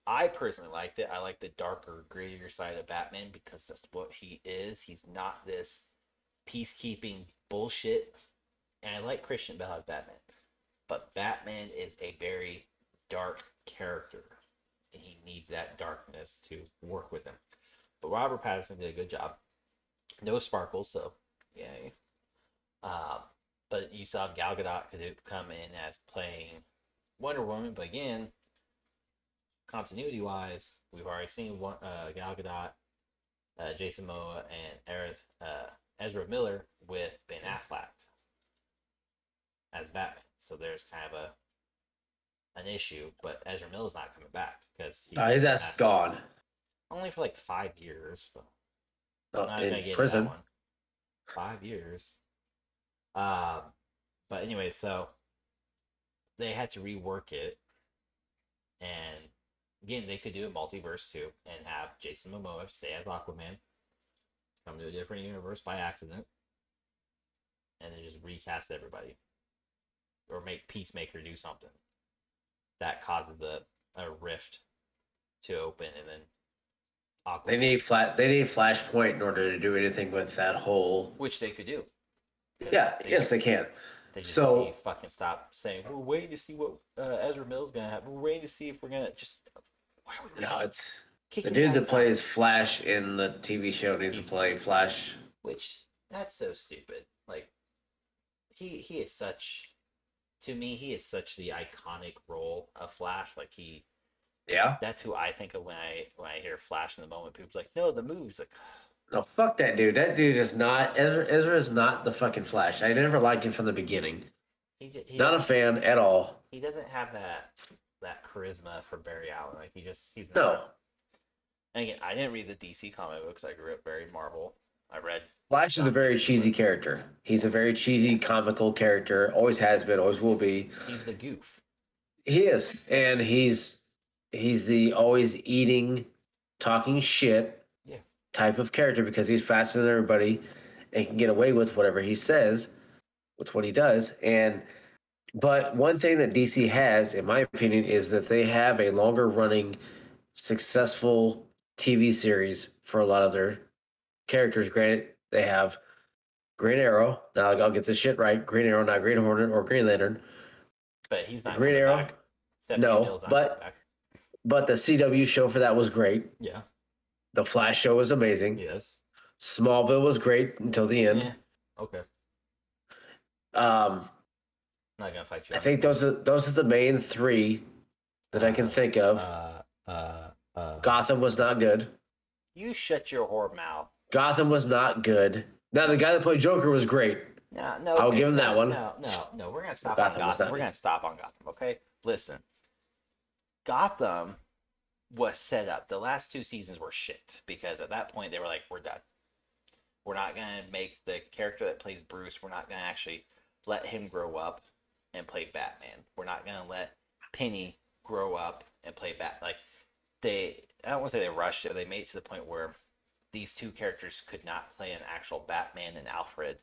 I personally liked it. I like the darker, grittier side of Batman because that's what he is. He's not this peacekeeping bullshit. And I like Christian Bale as Batman. But Batman is a very dark character. And he needs that darkness to work with him. But Robert Pattinson did a good job. No sparkles, so yay. But you saw Gal Gadot could come in as playing Wonder Woman. But again, continuity-wise, we've already seen Gal Gadot, Jason Momoa, and Ezra Miller with Ben Affleck as Batman. So there's kind of an issue, but Ezra Miller's not coming back because his ass is gone. Only for like 5 years. But not in prison. 5 years. But anyway, so they had to rework it, and again, they could do a multiverse too, and have Jason Momoa stay as Aquaman, come to a different universe by accident, and then just recast everybody, or make Peacemaker do something that causes a rift to open, and then They need Flashpoint in order to do anything with that whole. which they could do. Yeah, yes, they can. They just need So to fucking stop saying we're waiting to see what Ezra Miller's gonna have. We're waiting to see if we're gonna just. Why are we no, it's kick the his dude ass that out? plays Flash in the TV show needs to play Flash. Which that's so stupid. Like he is such. To me, he is such the iconic role of Flash. Like Yeah. that's who I think of when I hear Flash in the moment. People's like, no, the movies. Like, No, fuck that dude. That dude is not Ezra is not the fucking Flash. I never liked him from the beginning. he Not a fan at all. He doesn't have that charisma for Barry Allen. Like he's not. No. And again, I didn't read the DC comic books. I grew up very Marvel. I read. Flash is a very cheesy character. He's a very cheesy, comical character. Always has been, always will be. He's the goof. He is, and he's the always eating, talking shit type of character because he's faster than everybody and can get away with whatever he says with what he does. But one thing that DC has, in my opinion, is that they have a longer running, successful TV series for a lot of their characters. Granted, they have Green Arrow. Now I'll get this shit right. Green Arrow, not Green Hornet or Green Lantern. But he's not Green Arrow. Back. No, but the CW show for that was great. Yeah. The Flash show was amazing. Yes. Smallville was great until the end. Yeah. Okay. Not gonna fight you. I think those are the main three that I can think of. Gotham was not good. You shut your whore mouth. Gotham was not good. Now the guy that played Joker was great. No, I'll give him that one. No. We're gonna stop on Gotham. We're gonna stop on Gotham. Okay, listen. Gotham was set up. The last 2 seasons were shit because at that point they were like, we're done. We're not gonna make the character that plays Bruce. We're not gonna actually let him grow up and play Batman. We're not gonna let Penny grow up and play Like I don't want to say they rushed it. But they made it to the point where these two characters could not play an actual Batman and Alfred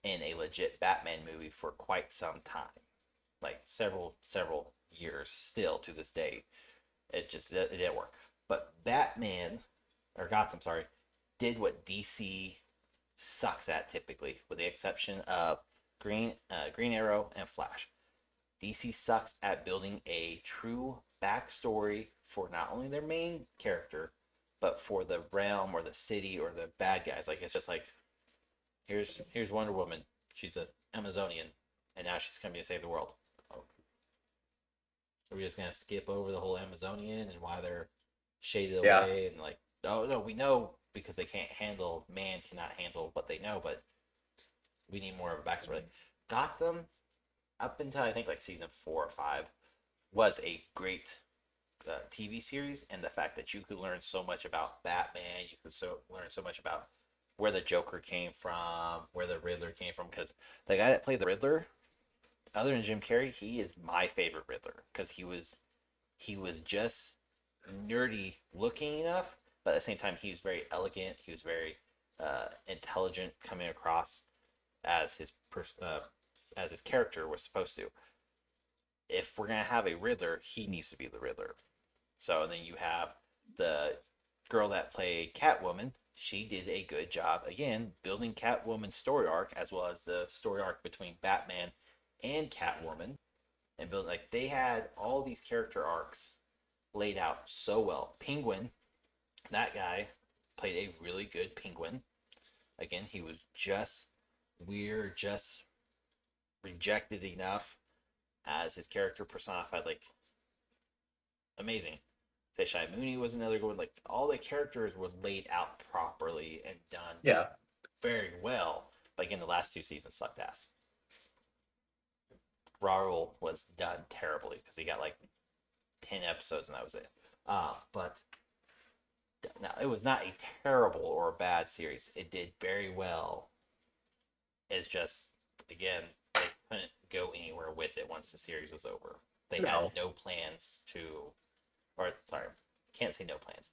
in a legit Batman movie for quite some time, like several years still to this day. It didn't work. But Gotham, did what DC sucks at typically, with the exception of Green Arrow and Flash. DC sucks at building a true backstory for not only their main character, but for the realm or the city or the bad guys. Like it's just like, here's Wonder Woman. She's an Amazonian, and now she's coming to save the world. Oh. Are we just gonna skip over the whole Amazonian and why they're shaded away and like, oh no, we know because they can't handle, man cannot handle what they know, but we need more of a backstory. Like, Gotham, up until I think like season 4 or 5, was a great TV series, and the fact that you could learn so much about Batman, you could learn so much about where the Joker came from, where the Riddler came from, because the guy that played the Riddler, other than Jim Carrey, he is my favorite Riddler because he was just nerdy looking enough, but at the same time he was very elegant. He was very intelligent, coming across as his character was supposed to. If we're gonna have a Riddler, he needs to be the Riddler. So then you have the girl that played Catwoman. She did a good job again building Catwoman's story arc as well as the story arc between Batman and Catwoman, and build like they had all these character arcs laid out so well. Penguin, that guy played a really good Penguin. Again, he was just weird, just rejected enough as his character personified, like amazing. Fisheye Mooney was another good one. Like all the characters were laid out properly and done very well. But again, the last 2 seasons sucked ass. Raul was done terribly because he got like 10 episodes and that was it. But now it was not a terrible or a bad series. It did very well. It's just, again, they couldn't go anywhere with it once the series was over. They had no plans to, or sorry, can't say no plans.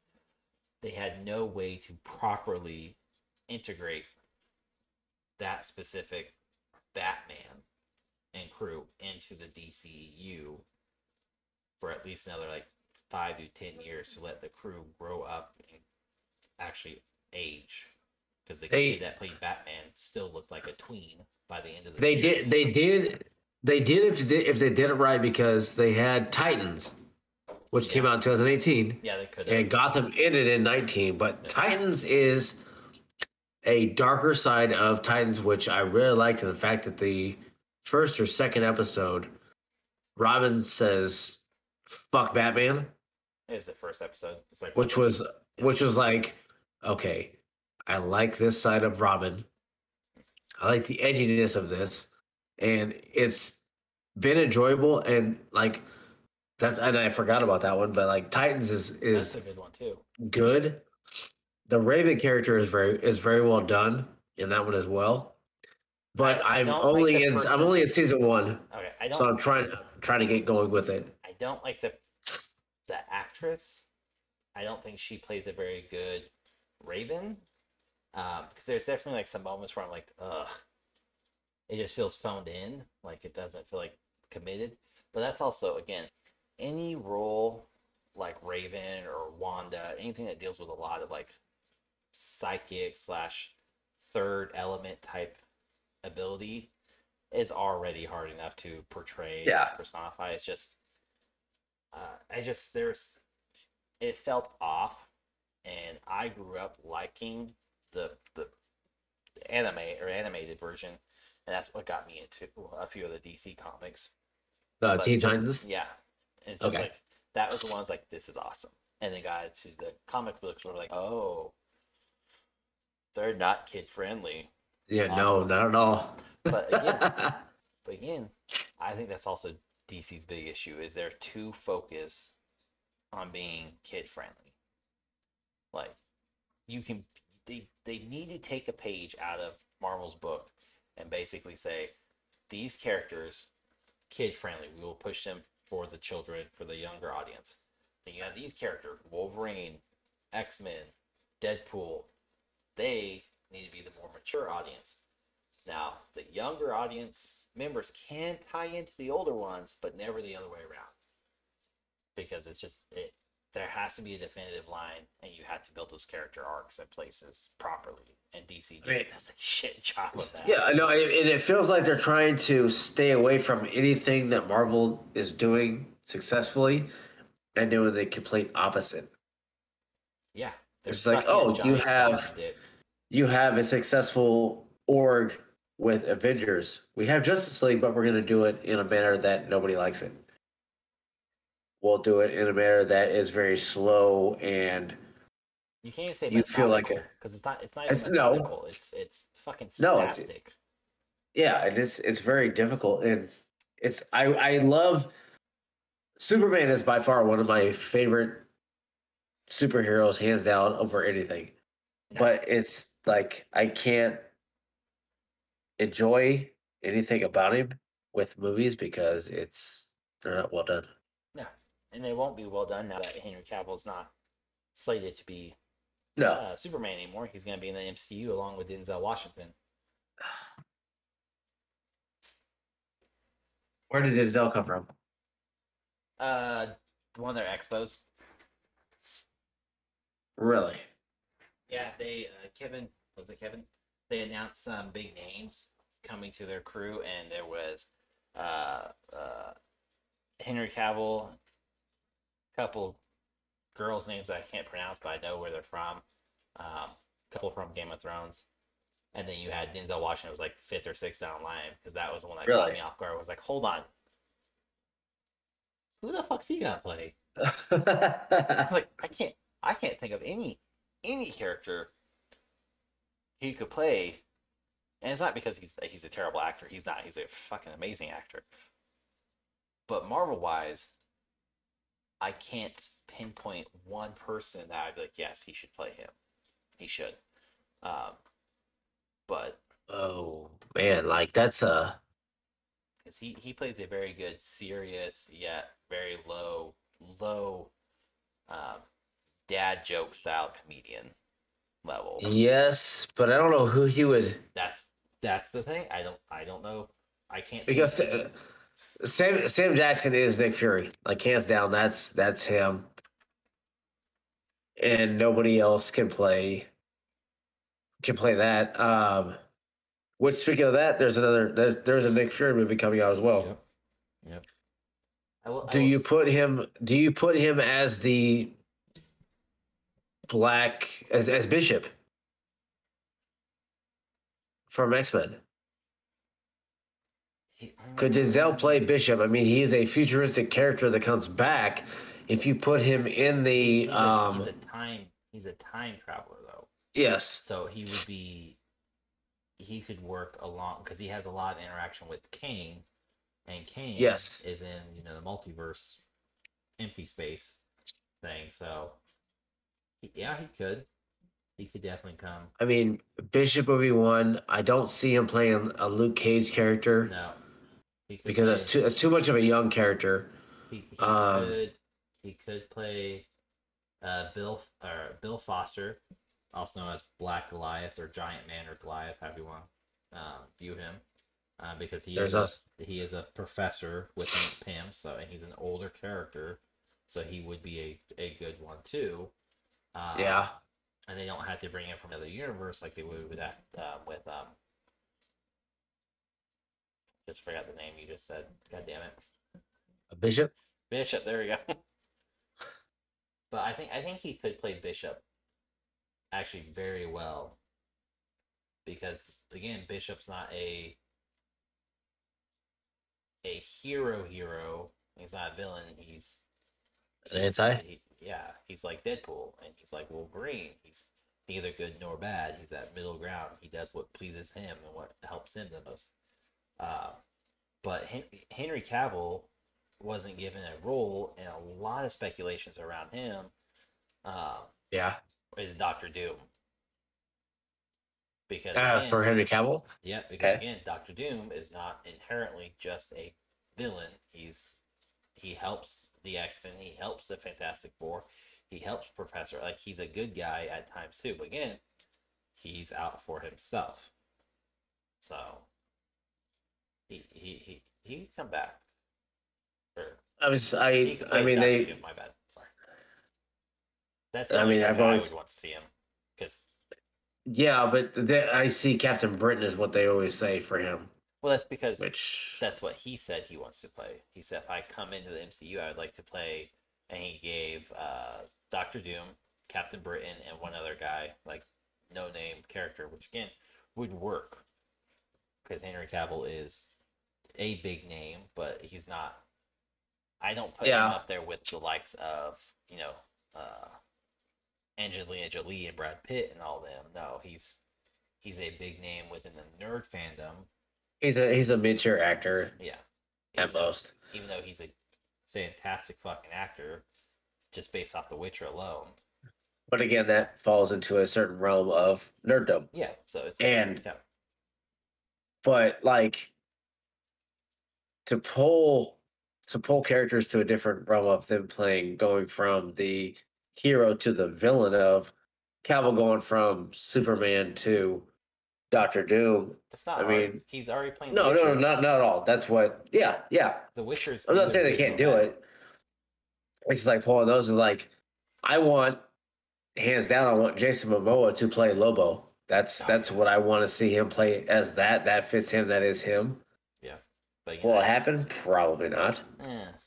They had no way to properly integrate that specific Batman and crew into the DCEU for at least another like 5 to 10 years to let the crew grow up and actually age, because the They kid that played Batman still looked like a tween by the end of the they series. did if they did it right, because they had Titans, which came Yeah. out in 2018, Yeah, they could have. and Gotham ended in 19. But Titans is a darker side of Titans, which I really liked, and the fact that the first or second episode, Robin says "fuck Batman," It was the first episode. It's like which was like, okay, I like this side of Robin. I like the edginess of this, and it's been enjoyable. And like that's, and I forgot about that one, but like Titans that's is a good one too. good. The Raven character is very well done in that one as well. But I don't like the person. I'm only in season 1. Okay, I don't. So I'm trying to get going with it. I don't like the actress. I don't think she plays a very good Raven. Because there's definitely like some moments where I'm like, ugh, it just feels phoned in. Like it doesn't feel like committed. But that's also, again, any role like Raven or Wanda, anything that deals with a lot of like psychic slash third element type ability is already hard enough to portray, personify. It's just, it felt off, and I grew up liking the anime or animated version, and that's what got me into a few of the DC comics. Teen Titans. Yeah, and it's just like that was the ones like, this is awesome, and then got to the comic books were like, oh, they're not kid friendly. Yeah, awesome. No, not at all. But again, I think that's also DC's big issue, is they're too focused on being kid friendly. Like, they need to take a page out of Marvel's book and basically say, these characters, kid friendly, we will push them for the children, for the younger audience. Then you have these characters, Wolverine, X-Men, Deadpool, they need to be the more mature audience. Now, the younger audience members can tie into the older ones, but never the other way around. Because it's just, there has to be a definitive line, and you have to build those character arcs and places properly. And DC just does a shit job of that. Yeah, I know, and it feels like they're trying to stay away from anything that Marvel is doing successfully and doing the complete opposite. Yeah. It's like, oh, you have a successful org with Avengers. We have Justice League, but we're going to do it in a manner that nobody likes it. We'll do it in a manner that is very slow, and you can't even say you feel like because it's not even methodical. It's fucking spastic. And it's very difficult, and I love Superman is by far one of my favorite superheroes, hands down, over anything. No. But it's like I can't enjoy anything about him with movies because they're not well done. No, and they won't be well done now that Henry Cavill's not slated to be Superman anymore. He's going to be in the MCU along with Denzel Washington. Where did Denzel come from? One of their expos. Really? Yeah, they Kevin, was it Kevin? They announced some big names coming to their crew, and there was Henry Cavill, a couple girls' names I can't pronounce, but I know where they're from. A couple from Game of Thrones. And then you had Denzel Washington, was like 5th or 6th down the line, because that was the one that caught me off guard. I was like, hold on. Who the fuck's he gonna play? It's like, I can't think of any character he could play. And it's not because he's a terrible actor. He's not. He's a fucking amazing actor. But Marvel-wise, I can't pinpoint one person that I'd be like, yes, he should play him. He should. But oh man, like that's because he plays a very good, serious yet very low dad joke style comedian level. Yes, but I don't know who he would. That's the thing. I don't know. I can't, because Sam Jackson is Nick Fury. Like hands down, that's him. and nobody else can play that. Which, speaking of that, there's a Nick Fury movie coming out as well. Yep. Yep. I will. Do you put him? Do you put him as the black as Bishop from X-Men? Could Denzel play Bishop? I mean, he's a futuristic character that comes back. If you put him in the he's a time traveler though. Yes. So he could work along because he has a lot of interaction with Kane, and Kane Yes. is in the multiverse, empty space thing. So yeah, he could definitely come. I mean, Bishop would be one. I don't see him playing a Luke Cage character. No, because that's too much of a young character. He could play Bill Foster, also known as Black Goliath or Giant Man or Goliath, however you want view him, because he is a professor within Pym, so he's an older character, so he would be a good one too. Yeah. And they don't have to bring him from another universe like they would with that just forgot the name you just said. God damn it. Bishop. Bishop. There we go. But I think he could play Bishop actually very well, because again, Bishop's not a hero. He's not a villain. He's he's like Deadpool, and he's like Wolverine. He's neither good nor bad. He's that middle ground. He does what pleases him and what helps him the most. But Henry Cavill wasn't given a role, and a lot of speculations around him. Is Doctor Doom, because again, for Henry Cavill. Yeah, because again, Doctor Doom is not inherently just a villain. He helps the X-Men. He helps the Fantastic Four. He helps Professor. Like, he's a good guy at times too. But again, he's out for himself. So he can come back. My bad. Sorry. That's the only time I would want to see him. Because but I see Captain Britain is what they always say for him. Well, that's because that's what he said he wants to play. He said, if I come into the MCU, I would like to play, and he gave Doctor Doom, Captain Britain, and one other guy, like no-name character, which again would work because Henry Cavill is a big name, but he's not. I don't put him up there with the likes of Angelina Jolie and Brad Pitt and all them. No, he's a big name within the nerd fandom. He's a mid-tier actor. Yeah. At most. Even though he's a fantastic fucking actor, just based off The Witcher alone. But again, that falls into a certain realm of nerddom. Yeah. So but like to pull characters to a different realm of them going from the hero to the villain of Cavill going from Superman to Doctor Doom. That's not hard. I mean, he's already playing. No, not at all. That's what. Yeah. The Witcher's. I'm not saying they can't do it. It's just like pulling those. Like, I want, hands down, I want Jason Momoa to play Lobo. That's what I want to see him play as. That fits him. That is him. Yeah. But will it happen? Probably not.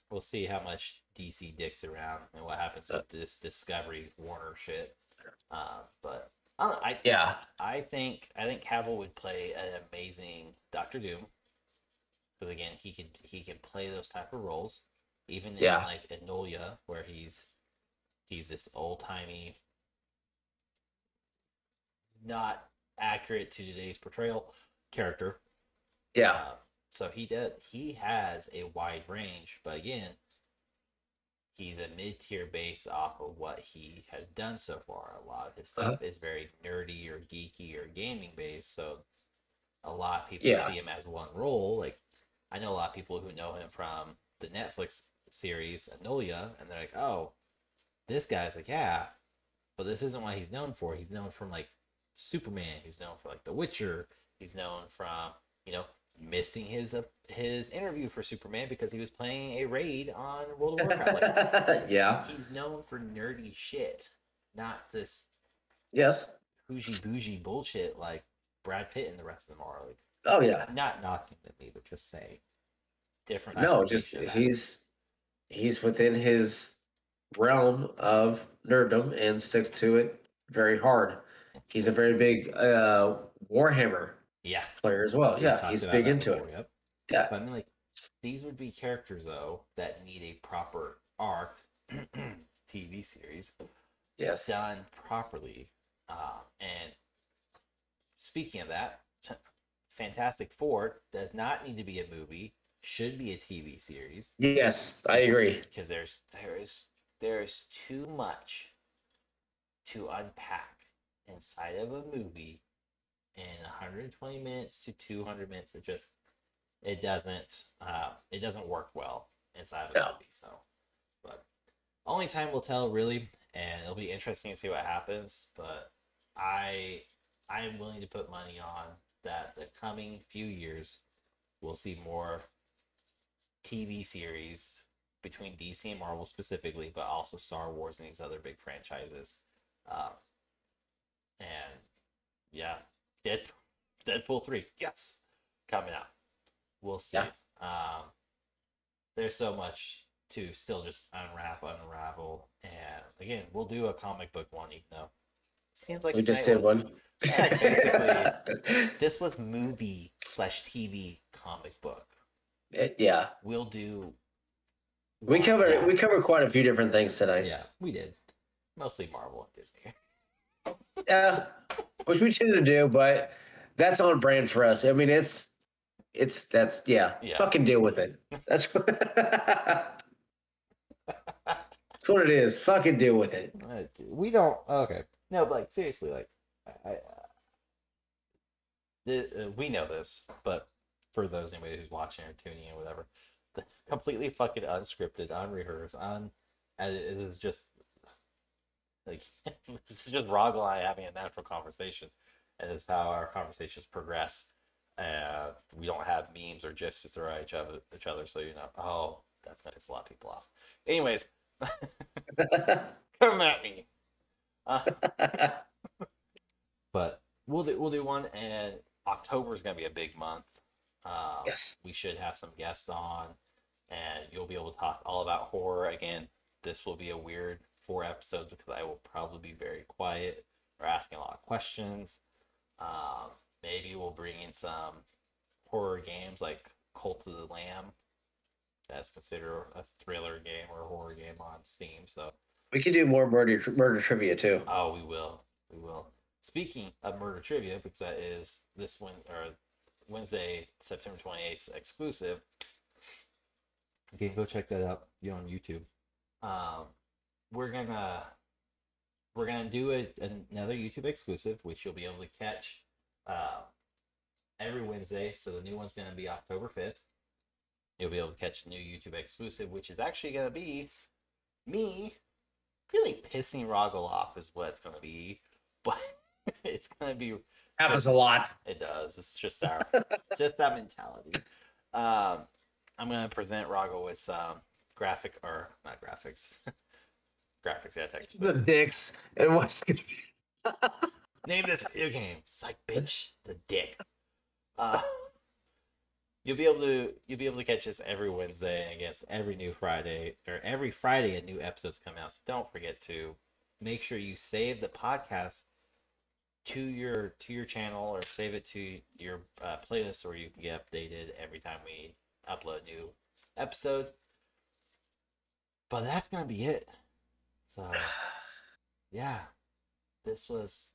We'll see how much DC dicks around and what happens with this Discovery Warner shit. But I think Cavill would play an amazing Doctor Doom, because again, he can play those type of roles, even in like Enola, where he's this old timey, not accurate to today's portrayal character. So he has a wide range, but again, he's a mid-tier based off of what he has done so far. A lot of his stuff is very nerdy or geeky or gaming based, so a lot of people see him as one role. Like, I know a lot of people who know him from the Netflix series Enola, and they're like, oh, this guy's like, yeah, but this isn't what he's known for. He's known from like Superman. He's known for like The Witcher. He's known from missing his interview for Superman because he was playing a raid on World of Warcraft. Like, he's known for nerdy shit. not this Yes. bougie bougie bullshit like Brad Pitt and the rest of them are. Like, Oh yeah. not knocking them either, just saying different No, just expectation of that. he's within his realm of nerddom and sticks to it very hard. He's a very big Warhammer Yeah, player as well. we've Yeah, talked he's about big that into before. it. Yep. Yeah. But I mean, like, these would be characters though that need a proper arc, TV series Yes. done properly. And speaking of that, Fantastic Four does not need to be a movie. Should be a TV series Yes, I agree. because there's too much to unpack inside of a movie in 120 minutes to 200 minutes. It doesn't work well inside of a movie. So, but only time will tell, really, and it'll be interesting to see what happens. But I am willing to put money on that the coming few years we'll see more TV series between DC and Marvel specifically, but also Star Wars and these other big franchises. Uh, and yeah, Deadpool 3, yes, coming out. We'll see. Yeah. There's so much to still just unravel. And again, we'll do a comic book one, even though seems like We just did one. Yeah, basically, this was movie/TV comic book. Yeah. We'll do. We covered quite a few different things tonight. Yeah, we did. Mostly Marvel and Disney. Yeah, which we tend to do, but that's on brand for us. I mean, that's Yeah. Fucking deal with it. That's that's what it is. Fucking deal with it. We don't. Okay, no, but like seriously, like we know this, but for those anybody who's watching or tuning in, whatever, the completely fucking unscripted, unrehearsed, and it is just like this is just Rog and I having a natural conversation, and it's how our conversations progress. And we don't have memes or gifs to throw at each other, so oh, that's gonna piss a lot of people off. Anyways, come at me. But we'll do one, and October is gonna be a big month. Yes, we should have some guests on, and you'll be able to talk all about horror again. This will be a weird 4 episodes because I will probably be very quiet or asking a lot of questions. Maybe we'll bring in some horror games like Cult of the Lamb. That's considered a thriller game or a horror game on Steam. So we can do more murder trivia too. Oh, we will. Speaking of murder trivia, because that is this one or Wednesday, September 28th exclusive. You can go check that out. You're on YouTube. We're gonna do another YouTube exclusive, which you'll be able to catch every Wednesday. So the new one's gonna be October 5th. You'll be able to catch a new YouTube exclusive, which is actually gonna be me really pissing Roggle off, is what it's gonna be. But it's gonna be happens a lot. It does. It's just just that mentality. I'm gonna present Roggle with some graphic or not graphics. Graphics, yeah, text. The dicks and what's gonna be. Name this video game. It's like, bitch, the dick. You'll be able to catch us every Wednesday, and I guess every Friday a new episode's come out. So don't forget to make sure you save the podcast to your channel or save it to your playlist, so you can get updated every time we upload a new episode. But that's gonna be it. So yeah, this was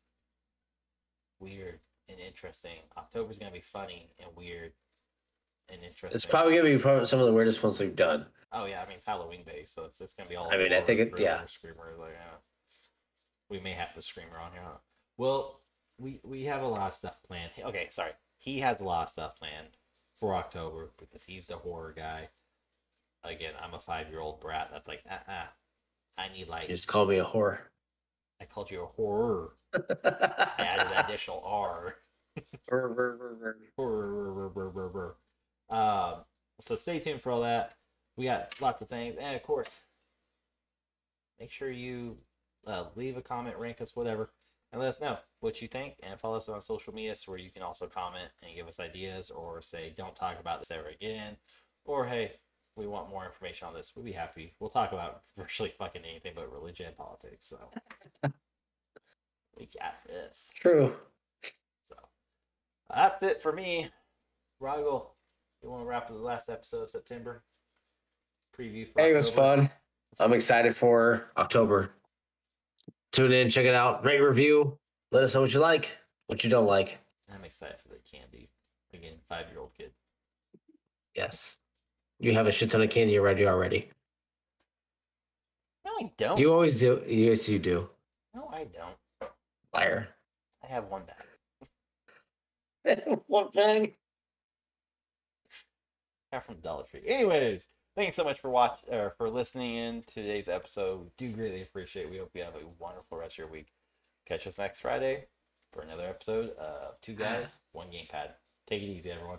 weird and interesting. October's gonna be funny and weird and interesting. It's probably gonna be some of the weirdest ones we've done. Oh yeah, I mean it's Halloween based, so it's gonna be all. I mean, I think Screamer, like we may have the Screamer on here. Huh? Well, we have a lot of stuff planned. Okay, sorry, he has a lot of stuff planned for October because he's the horror guy. Again, I'm a 5-year-old brat that's like, I need lights. You just call me a whore. I called you a horror. I added an additional R. So stay tuned for all that. We got lots of things, and of course, make sure you leave a comment, rank us, whatever, and let us know what you think. And follow us on social media, where you can also comment and give us ideas, or say don't talk about this ever again, or hey, we want more information on this. We'd be happy. We'll talk about virtually fucking anything but religion and politics. So we got this. True. So that's it for me. Rogel, you want to wrap up the last episode of September? Preview for Hey, October? it was fun. I'm excited for October. Tune in, check it out. Rate, review. Let us know what you like, what you don't like. I'm excited for the candy. Again, 5-year-old kid. Yes. You have a shit ton of candy already. No, I don't. You always do. Yes, you do. No, I don't. Liar. I have one bag. One bag? Got from Dollar Tree. Anyways, thanks so much for for listening in to today's episode. We do greatly appreciate it. We hope you have a wonderful rest of your week. Catch us next Friday for another episode of Two Guys, One Gamepad. Take it easy, everyone.